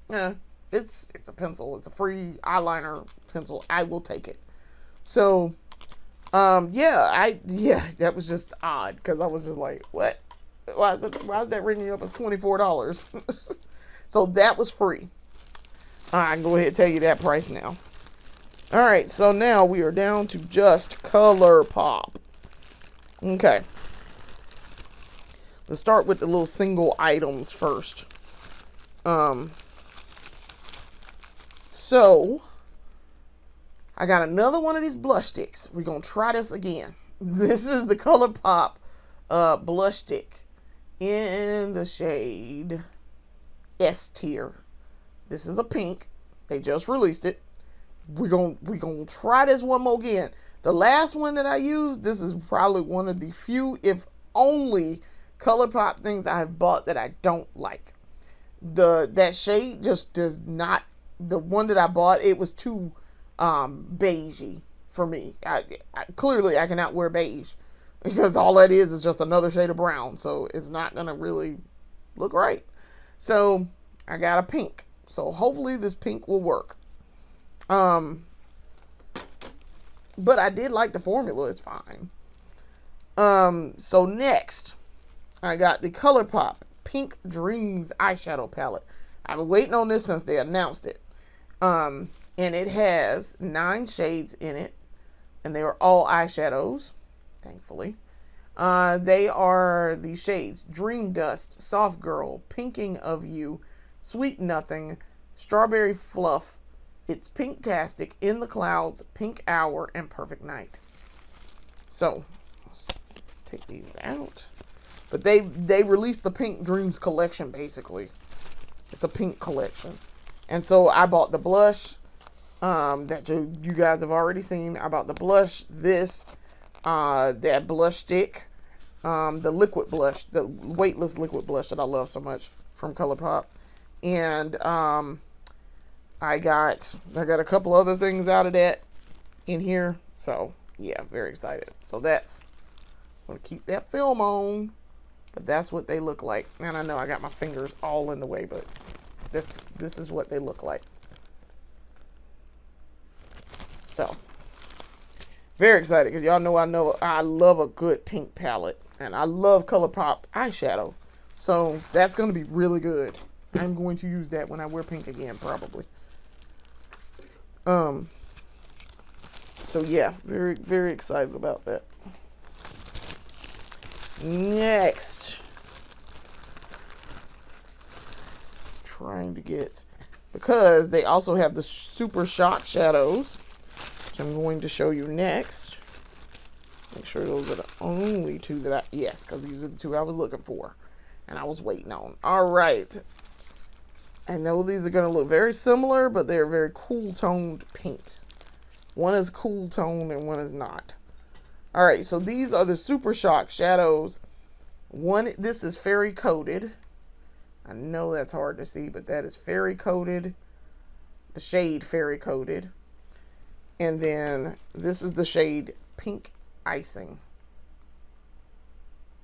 yeah, it's a pencil. It's a free eyeliner pencil. I will take it. So, yeah, that was just odd because I was just like, what? Why is that ringing up as $24? So that was free. I can go ahead and tell you that price now. All right, so now we are down to just ColourPop. Okay. Let's start with the little single items first. So I got another one of these blush sticks. We're going to try this again. This is the ColourPop blush stick in the shade S tier. This is a pink. They just released it. We're gonna try this one more again. The last one that I used, this is probably one of the few, if only, ColourPop things I have bought that I don't like. That shade just does not. The one that I bought, it was too beigey for me. Clearly I cannot wear beige because all that is just another shade of brown, so it's not gonna really look right. So I got a pink. So hopefully this pink will work. But I did like the formula. It's fine. So next, I got the ColourPop Pink Dreams eyeshadow palette. I've been waiting on this since they announced it. And it has 9 shades in it, and they are all eyeshadows, thankfully. They are the shades Dream Dust, Soft Girl, Pinking of You, Sweet Nothing, Strawberry Fluff, It's Pinktastic, In the Clouds, Pink Hour, and Perfect Night. So, let's take these out. But they released the Pink Dreams collection, basically. It's a pink collection. And so I bought the blush that you guys have already seen. I bought the blush, that blush stick, the liquid blush, the weightless liquid blush that I love so much from ColourPop. And I got a couple other things out of that in here. So yeah, very excited. So that's, I'm gonna keep that film on, but that's what they look like. And I know I got my fingers all in the way, but this is what they look like. So very excited, because y'all know I love a good pink palette, and I love ColourPop eyeshadow. So that's going to be really good. I'm going to use that when I wear pink again, probably. So yeah, very, very excited about that. Next, trying to get, because they also have the Super Shock shadows, which I'm going to show you next. Make sure those are the only two that yes, because these are the two I was looking for and I was waiting on. All right. I know these are going to look very similar, but they're very cool toned pinks. One is cool toned and one is not. All right, so these are the Super Shock shadows. This is fairy coated. I know that's hard to see, but that is fairy coated. The shade fairy coated. And then this is the shade Pink Icing.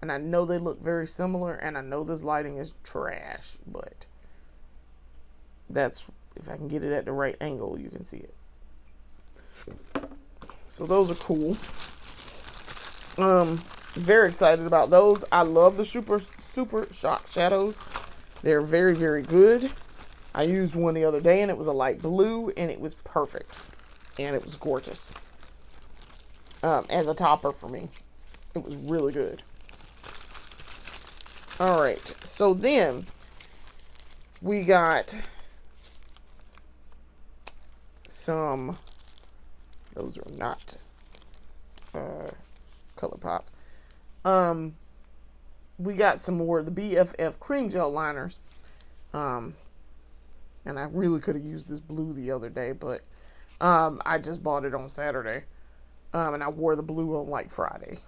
And I know they look very similar, and I know this lighting is trash, but that's, if I can get it at the right angle, you can see it. So those are cool. Very excited about those. I love the Super Shock shadows. They're very, very good. I used one the other day, and it was a light blue, and it was perfect. And it was gorgeous. As a topper for me. It was really good. All right. So then we got some, those are not ColourPop. We got some more of the BFF cream gel liners. And I really could have used this blue the other day, but I just bought it on Saturday. And I wore the blue on like Friday.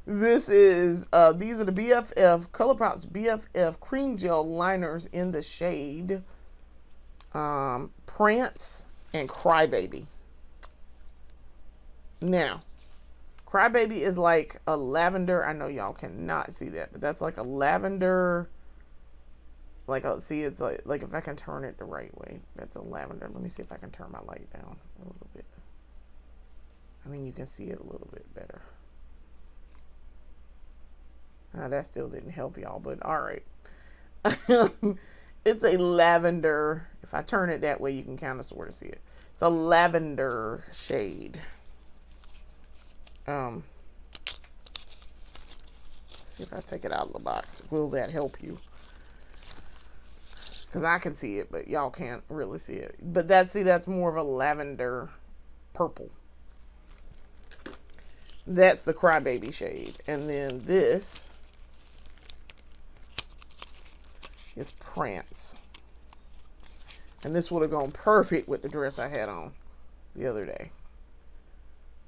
This is, these are the BFF, ColourPop's BFF cream gel liners in the shade Prance and Crybaby. Now, Crybaby is like a lavender. I know y'all cannot see that, but that's like a lavender. Like, see, it's like if I can turn it the right way, that's a lavender. Let me see if I can turn my light down a little bit. I mean, you can see it a little bit better. That still didn't help y'all, but all right. It's a lavender. If I turn it that way, you can kind of sort of see it. It's a lavender shade. Let's see if I take it out of the box. Will that help you? Because I can see it, but y'all can't really see it. But that's more of a lavender purple. That's the Crybaby shade. And then this is Prance. And this would have gone perfect with the dress I had on the other day.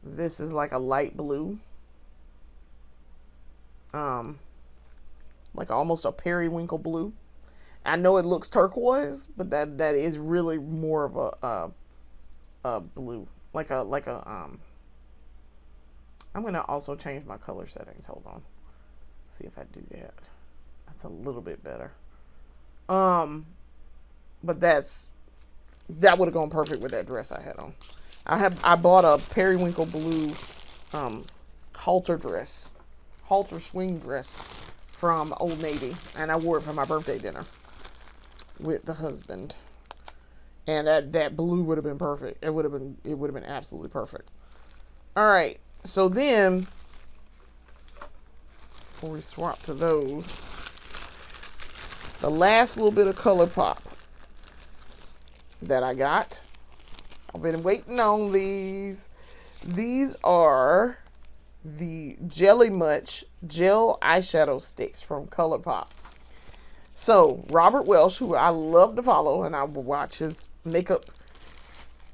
This is like a light blue. Like almost a periwinkle blue. I know it looks turquoise, but that is really more of a blue. I'm going to also change my color settings. Hold on. See if I do that. That's a little bit better. But that would have gone perfect with that dress I had on. I bought a periwinkle blue halter swing dress from Old Navy, and I wore it for my birthday dinner with the husband. And that blue would have been perfect. It would have been absolutely perfect. All right. So then, before we swap to those, the last little bit of ColourPop that I got. I've been waiting on these. These are the Jelly Much Gel Eyeshadow Sticks from ColourPop. So, Robert Welsh, who I love to follow, and I will watch his makeup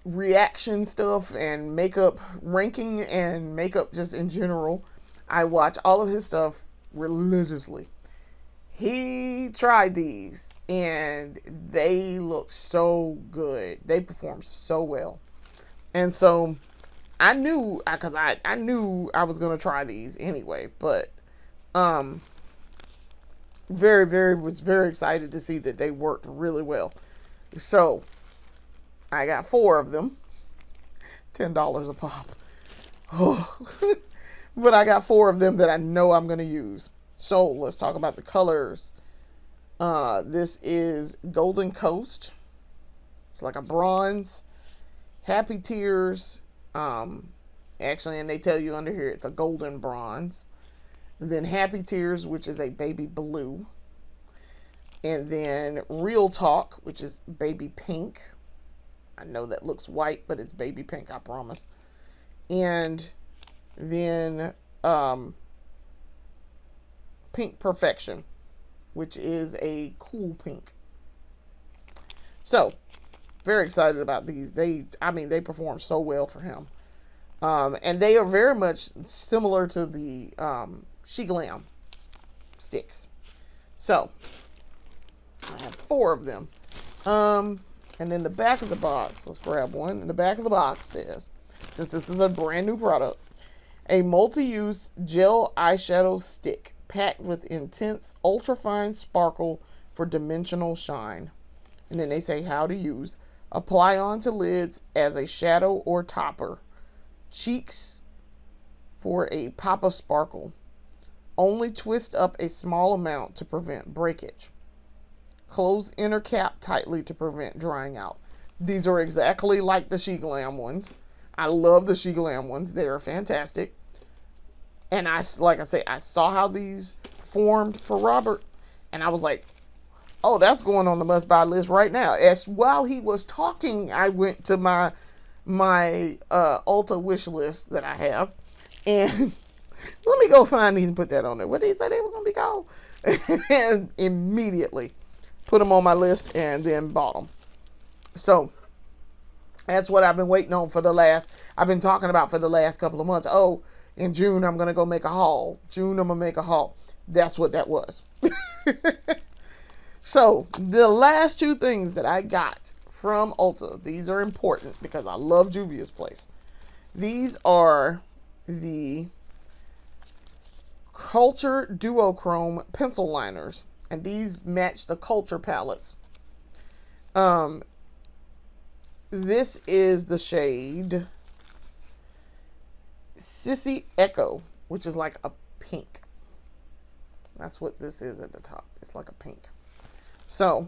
reaction stuff and makeup ranking and makeup just in general. I watch all of his stuff religiously. He tried these and they look so good. They perform so well. And so I knew, because I knew I was going to try these anyway, but was very excited to see that they worked really well. So I got 4 of them, $10 a pop. But I got 4 of them that I know I'm going to use. So let's talk about the colors. This is Golden Coast. It's like a bronze. Happy Tears. Actually, and they tell you under here it's a golden bronze. And then Happy Tears, which is a baby blue. And then Real Talk, which is baby pink. I know that looks white, but it's baby pink, I promise. And then Pink Perfection, which is a cool pink. So, very excited about these. They perform so well for him. And they are very much similar to the She Glam sticks. So, I have 4 of them. And then the back of the box, let's grab one. And the back of the box says, since this is a brand new product, a multi-use gel eyeshadow stick packed with intense ultrafine sparkle for dimensional shine. And then they say how to use. Apply onto lids as a shadow or topper. Cheeks for a pop of sparkle. Only twist up a small amount to prevent breakage. Close inner cap tightly to prevent drying out. These are exactly like the She Glam ones. I love the She Glam ones. They are fantastic. And like I say, I saw how these formed for Robert. And I was like, oh, that's going on the must buy list right now. As while he was talking, I went to my Ulta wish list that I have. And let me go find these and put that on there. What did he say they were going to be called? And immediately put them on my list and then bought them. So that's what I've been waiting on I've been talking about for the last couple of months. Oh, in June, I'm going to go make a haul. June, I'm going to make a haul. That's what that was. So the last 2 things that I got from Ulta, these are important because I love Juvia's Place. These are the Culture Duochrome pencil liners. And these match the Culture palettes. This is the shade Sissy Echo, which is like a pink. That's what this is at the top. It's like a pink. So,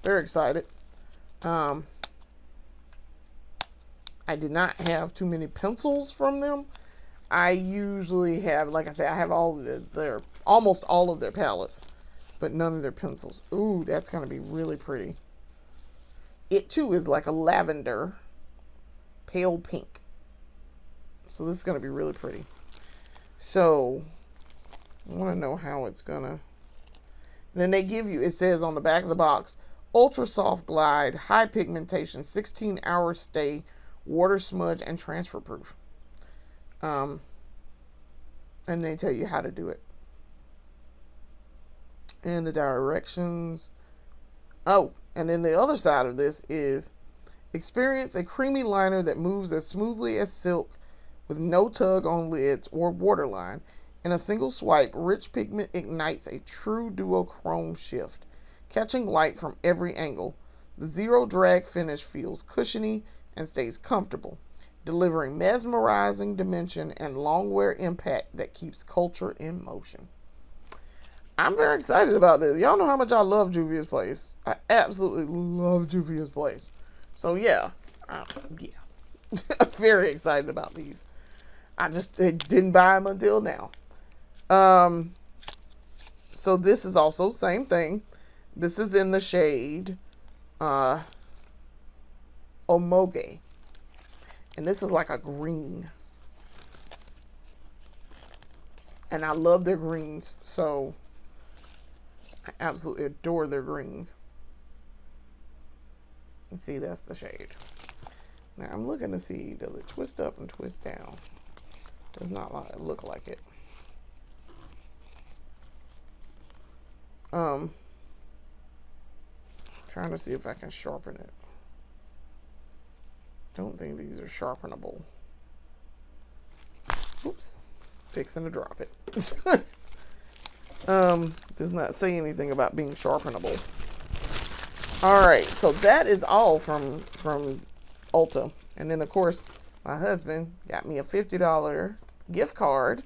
very excited. I did not have too many pencils from them. I usually have, like I said, I have almost all of their palettes, but none of their pencils. Ooh, that's going to be really pretty. It too is like a lavender, pale pink. So this is going to be really pretty. So I want to know how it's going to. Then they give you, it says on the back of the box, Ultra Soft Glide, High Pigmentation, 16-hour stay, Water Smudge, and Transfer Proof. And they tell you how to do it. And the directions. Oh, and then the other side of this is experience a creamy liner that moves as smoothly as silk with no tug on lids or waterline. In a single swipe, rich pigment ignites a true duochrome shift, catching light from every angle. The zero drag finish feels cushiony and stays comfortable, delivering mesmerizing dimension and long wear impact that keeps culture in motion. I'm very excited about this. Y'all know how much I love Juvia's Place. I absolutely love Juvia's Place. So yeah, very excited about these. I just didn't buy them until now. So this is also same thing. This is in the shade Omoge. And this is like a green. And I love their greens. So I absolutely adore their greens. And see, that's the shade. Now I'm looking to see, does it twist up and twist down? Does not look like it. Trying to see if I can sharpen it. Don't think these are sharpenable. Oops. Fixing to drop it. Does not say anything about being sharpenable. Alright, so that is all from Ulta. And then of course my husband got me a $50 gift card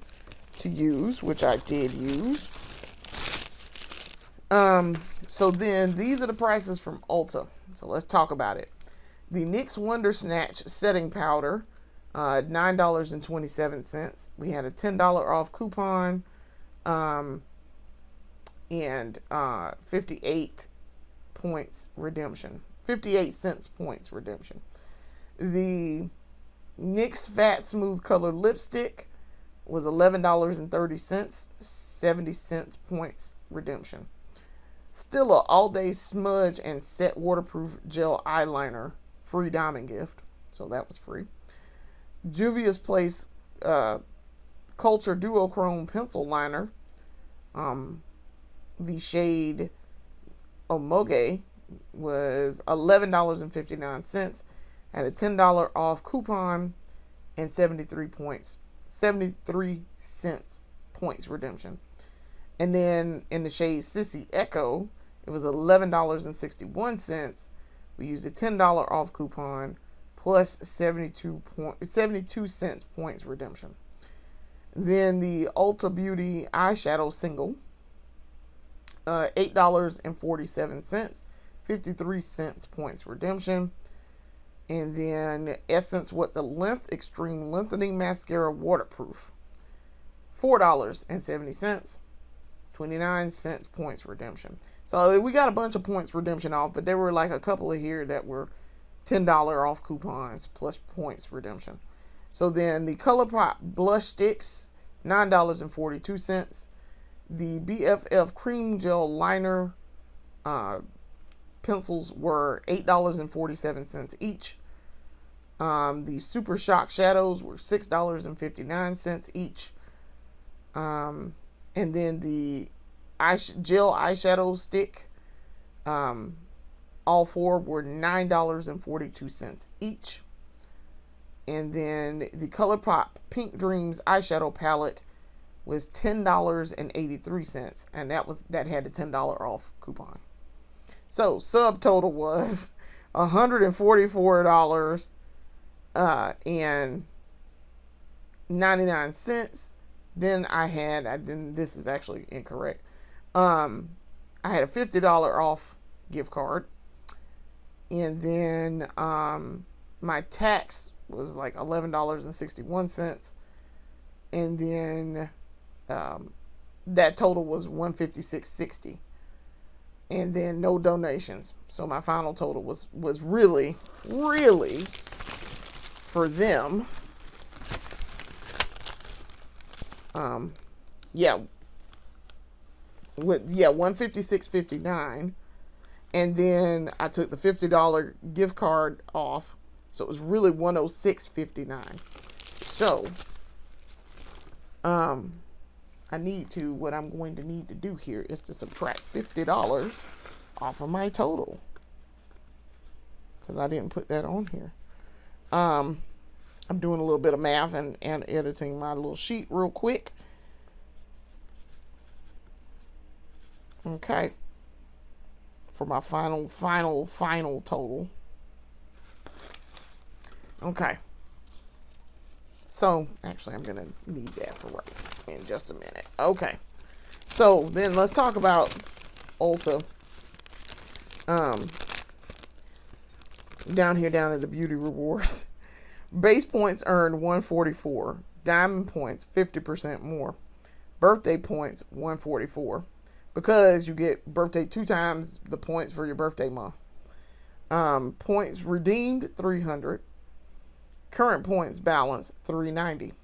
to use, which I did use. So then these are the prices from Ulta. So let's talk about it. The NYX Wonder Snatch setting powder, $9.27. We had a $10 off coupon, and 58 points redemption. 58 cents points redemption. The NYX Fat Smooth Color Lipstick was $11.30, 70 cents points redemption. Still a all-day smudge and set waterproof gel eyeliner, free diamond gift. So that was free. Juvia's Place Culture Duochrome Pencil Liner. The shade Omoge was $11.59. Had a $10 off coupon and 73 cents points redemption. And then in the shade Sissy Echo, it was $11.61. We used a $10 off coupon plus 72 cents points redemption. Then the Ulta Beauty eyeshadow single, $8.47, 53 cents points redemption. And then Essence What the Length Extreme Lengthening Mascara Waterproof, $4.70, 29 cents points redemption. So we got a bunch of points redemption off, but there were like a couple of here that were $10 off coupons plus points redemption. So then the ColourPop blush sticks, $9.42. The BFF cream gel liner pencils were $8.47 each. The Super Shock shadows were $6.59 each. And then the gel eyeshadow stick, all four were $9.42 each. And then the ColourPop Pink Dreams eyeshadow palette was $10.83, and that had the $10 off coupon. So subtotal was $144 and 99 cents. Then this is actually incorrect. I had a $50 off gift card, and then my tax was like $11.61, and then that total was $156.60, and then no donations. So my final total was really for them. $156.59, and then I took the $50 gift card off, so it was really $106.59. So what I'm going to need to do here is to subtract $50 off of my total, because I didn't put that on here. I'm doing a little bit of math and editing my little sheet real quick. Okay. For my final total. Okay. So, actually, I'm going to need that for right in just a minute. Okay. So, then let's talk about Ulta. Down at the beauty rewards. Base points earned 144. Diamond points 50% more. Birthday points 144. Because you get birthday 2 times the points for your birthday month. Points redeemed 300. Current points balance 390.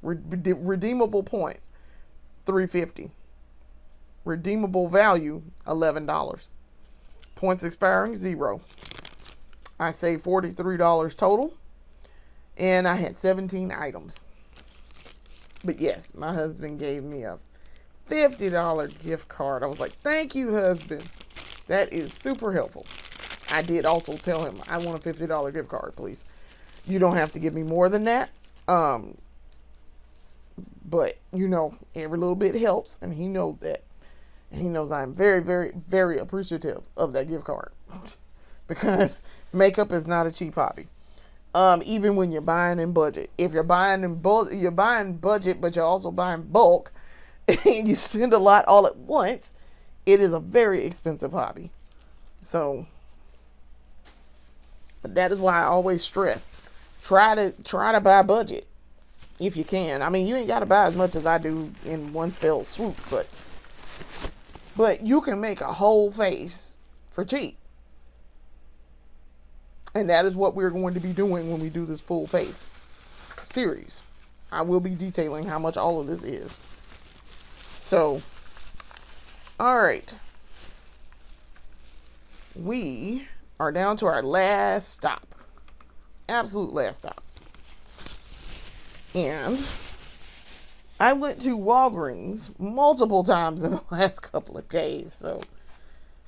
Redeemable points 350. Redeemable value $11. Points expiring 0. I saved $43 total, and I had 17 items. But yes, my husband gave me a $50 gift card. I was like, thank you, husband. That is super helpful. I did also tell him, I want a $50 gift card, please. You don't have to give me more than that. But, you know, every little bit helps, and he knows that. And he knows I'm very, very, very appreciative of that gift card. Because makeup is not a cheap hobby. Even when you're buying in budget. If you're buying in you're buying budget, but you're also buying bulk, and you spend a lot all at once, it is a very expensive hobby. So, but that is why I always stress, try to buy budget if you can. I mean, you ain't got to buy as much as I do in one fell swoop, but you can make a whole face for cheap. And that is what we're going to be doing when we do this full face series. I will be detailing how much all of this is. So, all right. We are down to our last stop. Absolute last stop. And I went to Walgreens multiple times in the last couple of days. So,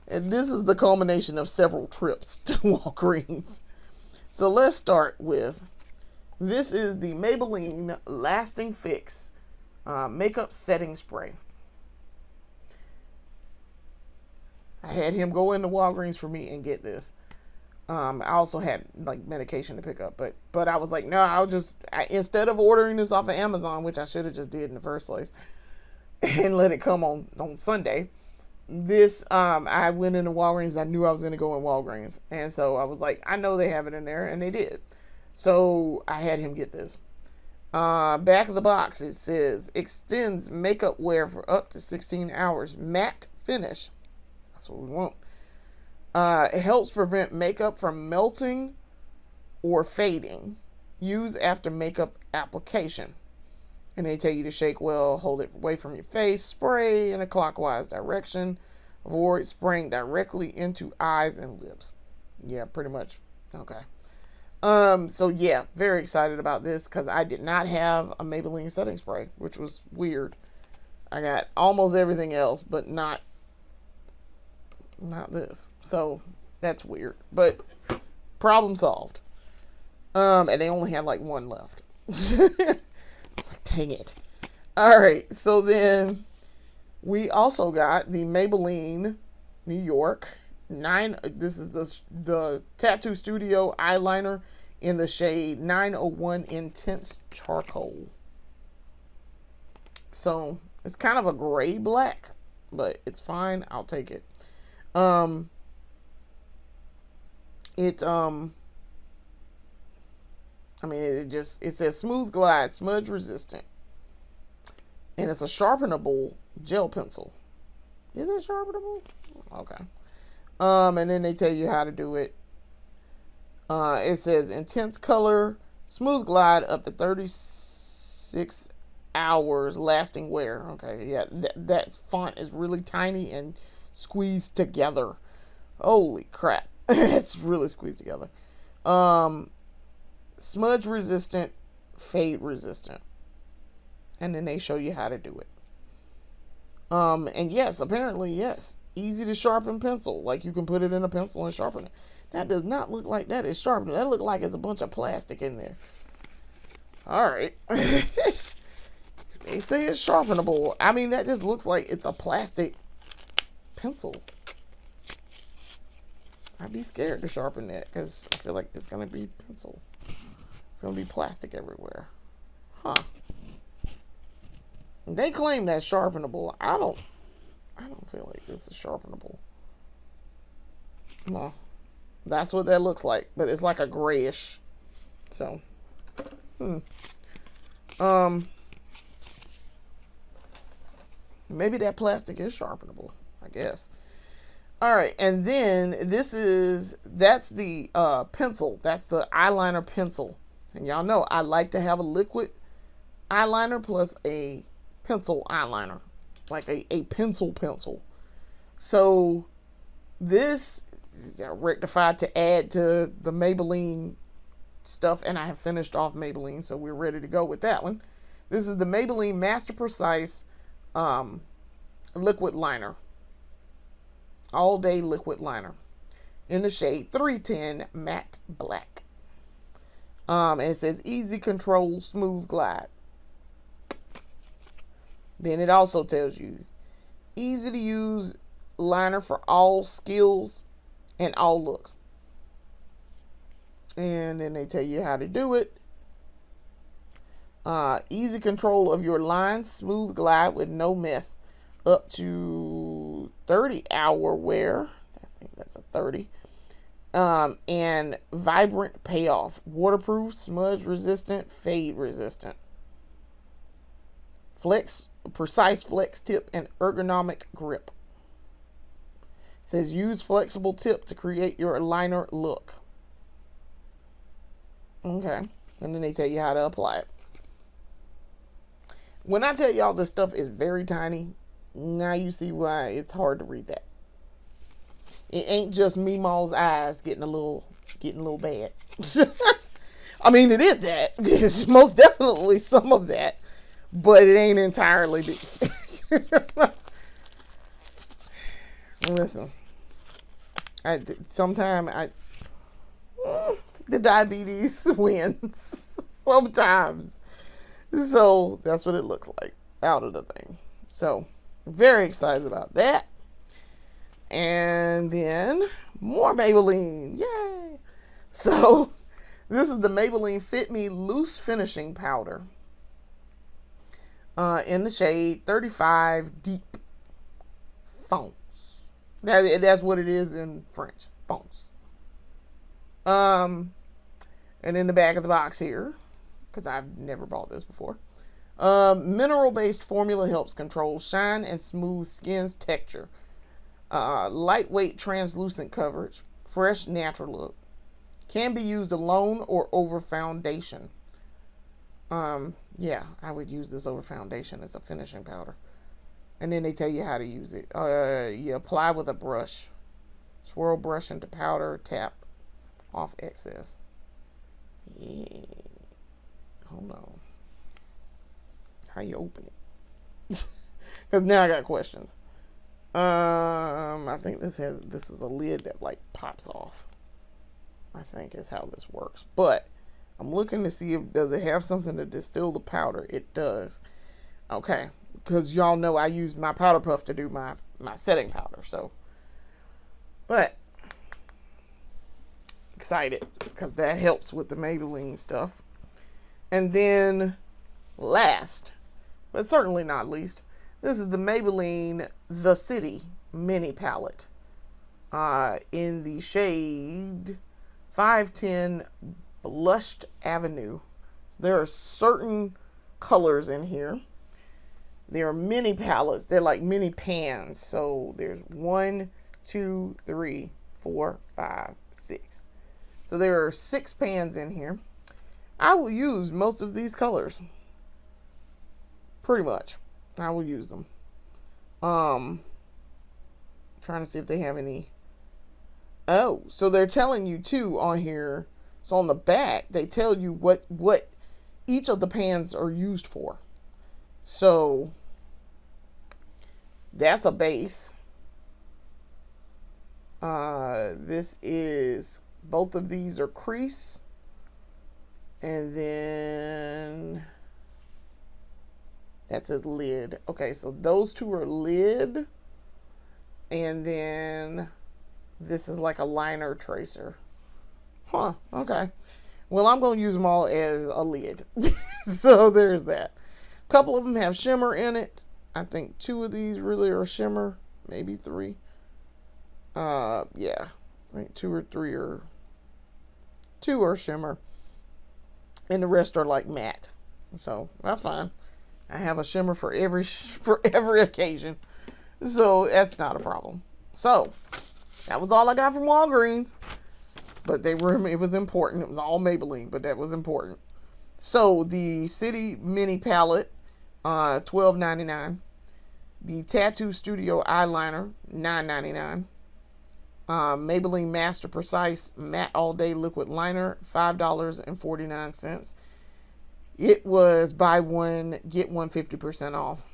and this is the culmination of several trips to Walgreens. So let's start with, this is the Maybelline Lasting Fix Makeup Setting Spray. I had him go into Walgreens for me and get this. I also had like medication to pick up, but I was like, no, instead of ordering this off of Amazon, which I should have just did in the first place, and let it come on Sunday. This, I went into Walgreens. I knew I was going to go in Walgreens. And so I was like, I know they have it in there. And they did. So I had him get this. Back of the box, it says, extends makeup wear for up to 16 hours. Matte finish. That's what we want. It helps prevent makeup from melting or fading. Use after makeup application. And they tell you to shake well, hold it away from your face, spray in a clockwise direction. Avoid spraying directly into eyes and lips. Yeah, pretty much. Okay. So yeah, very excited about this because I did not have a Maybelline setting spray, which was weird. I got almost everything else, but not this. So that's weird. But problem solved. And they only had like one left. It's like, dang it. All right. So then we also got the Maybelline New York 9. This is the Tattoo Studio eyeliner in the shade 901 Intense Charcoal. So it's kind of a gray black, but it's fine. I'll take it. It says smooth glide, smudge resistant. And it's a sharpenable gel pencil. Is it sharpenable? Okay. And then they tell you how to do it. It says intense color, smooth glide up to 36 hours lasting wear. Okay, yeah, that font is really tiny and squeezed together. Holy crap. It's really squeezed together. Smudge resistant, fade resistant. And then they show you how to do it. And yes, apparently, yes. Easy to sharpen pencil. Like you can put it in a pencil and sharpen it. That does not look like that is sharpened. That looks like it's a bunch of plastic in there. Alright. They say it's sharpenable. I mean, that just looks like it's a plastic pencil. I'd be scared to sharpen that because I feel like it's going to be pencil. It's going to be plastic everywhere. Huh. They claim that's sharpenable. I don't feel like this is sharpenable. Well, that's what that looks like, but it's like a grayish. So, maybe that plastic is sharpenable, I guess. All right, and then that's the pencil. That's the eyeliner pencil. And y'all know I like to have a liquid eyeliner plus a pencil eyeliner, like a pencil. So this is rectified to add to the Maybelline stuff, and I have finished off Maybelline, so we're ready to go with that one. This is the Maybelline Master Precise liquid liner. All Day liquid liner in the shade 310 matte black. And it says easy control, smooth glide. Then it also tells you easy to use liner for all skills and all looks. And then they tell you how to do it. Easy control of your lines, smooth glide with no mess. Up to 30-hour wear. I think that's a 30. And vibrant payoff. Waterproof, smudge resistant, fade resistant. Precise flex tip and ergonomic grip. It says use flexible tip to create your liner look. Okay. And then they tell you how to apply it. When I tell y'all this stuff is very tiny, now you see why it's hard to read that. It ain't just Meemaw's eyes getting a little bad. I mean, it is that. It's most definitely some of that, but it ain't entirely. Listen, the diabetes wins sometimes. So that's what it looks like out of the thing. So very excited about that. And then more Maybelline. Yay! So this is the Maybelline Fit Me Loose Finishing Powder. In the shade 35 Deep Fonce. That's what it is in French. Fonce. And in the back of the box here, because I've never bought this before. Mineral-based formula helps control shine and smooth skin's texture. Lightweight translucent coverage. Fresh natural look. Can be used alone or over foundation. Yeah, I would use this over foundation as a finishing powder. And then they tell you how to use it. You apply with a brush. Swirl brush into powder. Tap off excess. Yeah. Hold on. How you open it? Because now I got questions. I think this is a lid that like pops off. I think is how this works. But I'm looking to see does it have something to distill the powder. It does. Okay. Because y'all know I use my powder puff to do my setting powder. So, but excited because that helps with the Maybelline stuff. And then last, but certainly not least, this is the Maybelline The City Mini Palette in the shade 510 Blushed Avenue. There are certain colors in here. There are mini palettes. They're like mini pans. So there's 1, 2, 3, 4, 5, 6. So there are 6 pans in here. I will use most of these colors. Pretty much. I will use them. Trying to see if they have any. Oh, so they're telling you too on here. So on the back, they tell you what each of the pans are used for. So that's a base. This is, both of these are crease. And then that says lid. Okay, so those two are lid. And then this is like a liner tracer. Huh, okay. Well, I'm going to use them all as a lid. So there's that. A couple of them have shimmer in it. I think 2 of these really are shimmer. Maybe 3. Yeah. I think 2 or 3 are... 2 are shimmer. And the rest are like matte. So that's fine. I have a shimmer for every occasion. So that's not a problem. So that was all I got from Walgreens. But it was important. It was all Maybelline, but that was important. So the City Mini Palette, $12.99. The Tattoo Studio Eyeliner, $9.99. Maybelline Master Precise Matte All Day Liquid Liner, $5.49. It was buy one, get one 50% off.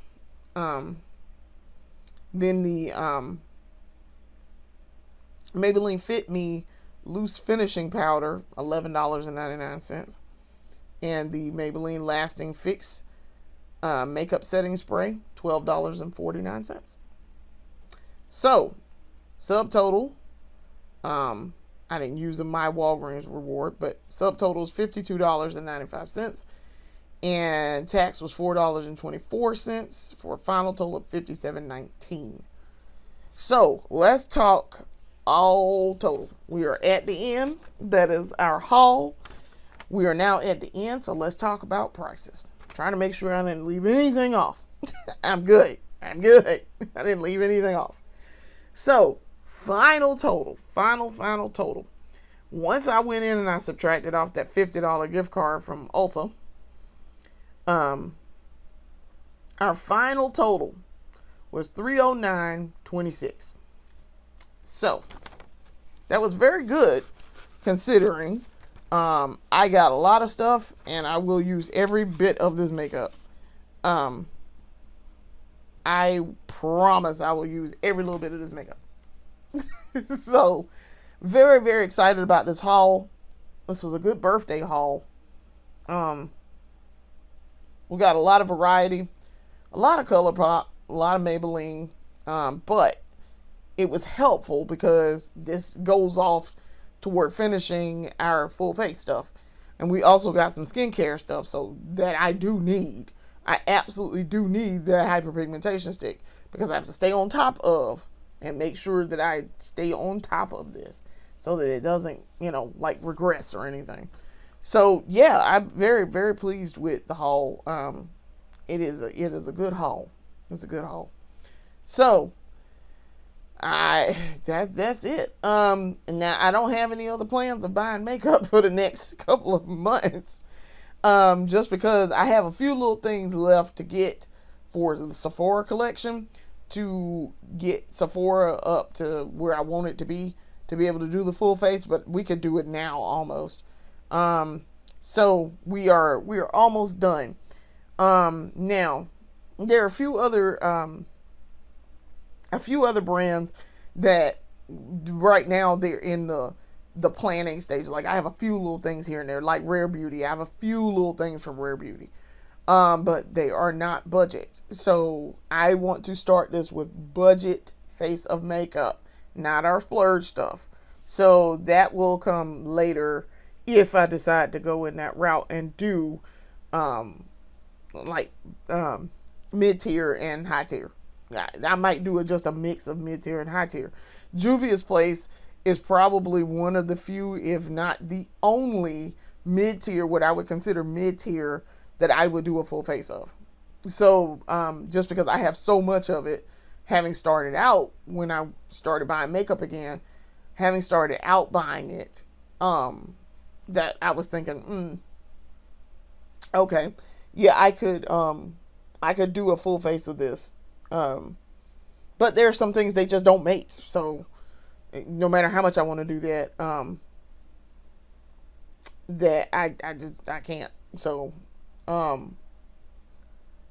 Then the Maybelline Fit Me Loose Finishing Powder, $11.99. And the Maybelline Lasting Fix Makeup Setting Spray, $12.49. So, subtotal, I didn't use my Walgreens reward, but subtotal is $52.95. And tax was $4.24 for a final total of $57.19. So, let's talk all total. We are at the end. That is our haul. We are now at the end, so let's talk about prices. Trying to make sure I didn't leave anything off. I'm good. I didn't leave anything off. So, final total. Final total. Once I went in and I subtracted off that $50 gift card from Ulta, our final total was $309.26. So, that was very good considering I got a lot of stuff and I will use every bit of this makeup. I promise I will use every little bit of this makeup. So, very, very excited about this haul. This was a good birthday haul. We got a lot of variety, a lot of ColourPop, a lot of Maybelline, but it was helpful because this goes off toward finishing our full face stuff. And we also got some skincare stuff, so that I do need. I absolutely do need that hyperpigmentation stick because I have to stay on top of and make sure that I stay on top of this so that it doesn't, like regress or anything. So yeah, I'm very, very pleased with the haul. It is a good haul. It's a good haul. So that's it. Now I don't have any other plans of buying makeup for the next couple of months. Just because I have a few little things left to get for the Sephora collection to get Sephora up to where I want it to be able to do the full face, but we could do it now almost. So we are almost done. Now there are a few other brands that right now they're in the planning stage. Like I have a few little things here and there, like Rare Beauty. I have a few little things from Rare Beauty. But they are not budget. So I want to start this with budget face of makeup, not our Splurge stuff. So that will come later if I decide to go in that route and do mid-tier and high tier. I might do just a mix of mid-tier and high tier. Juvia's Place is probably one of the few, if not the only mid-tier, what I would consider mid-tier, that I would do a full face of. So just because I have so much of it, having started out when I started buying makeup again, having started out buying it, that I was thinking, okay, yeah, I could do a full face of this. But there are some things they just don't make. So no matter how much I want to do that, that I can't. So,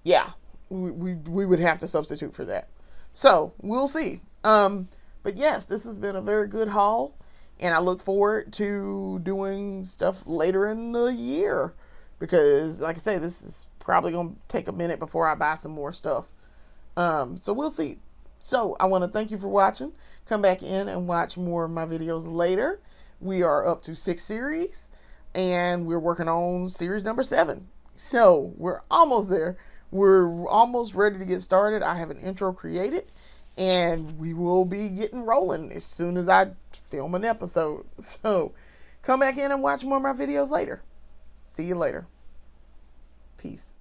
yeah, we would have to substitute for that. So we'll see. But yes, this has been a very good haul, and I look forward to doing stuff later in the year because, like I say, this is probably going to take a minute before I buy some more stuff. So we'll see. So I want to thank you for watching. Come back in and watch more of my videos later. We are up to 6 series, and we're working on series number 7. So we're almost there. We're almost ready to get started. I have an intro created, and we will be getting rolling as soon as I film an episode. So come back in and watch more of my videos later. See you later. Peace.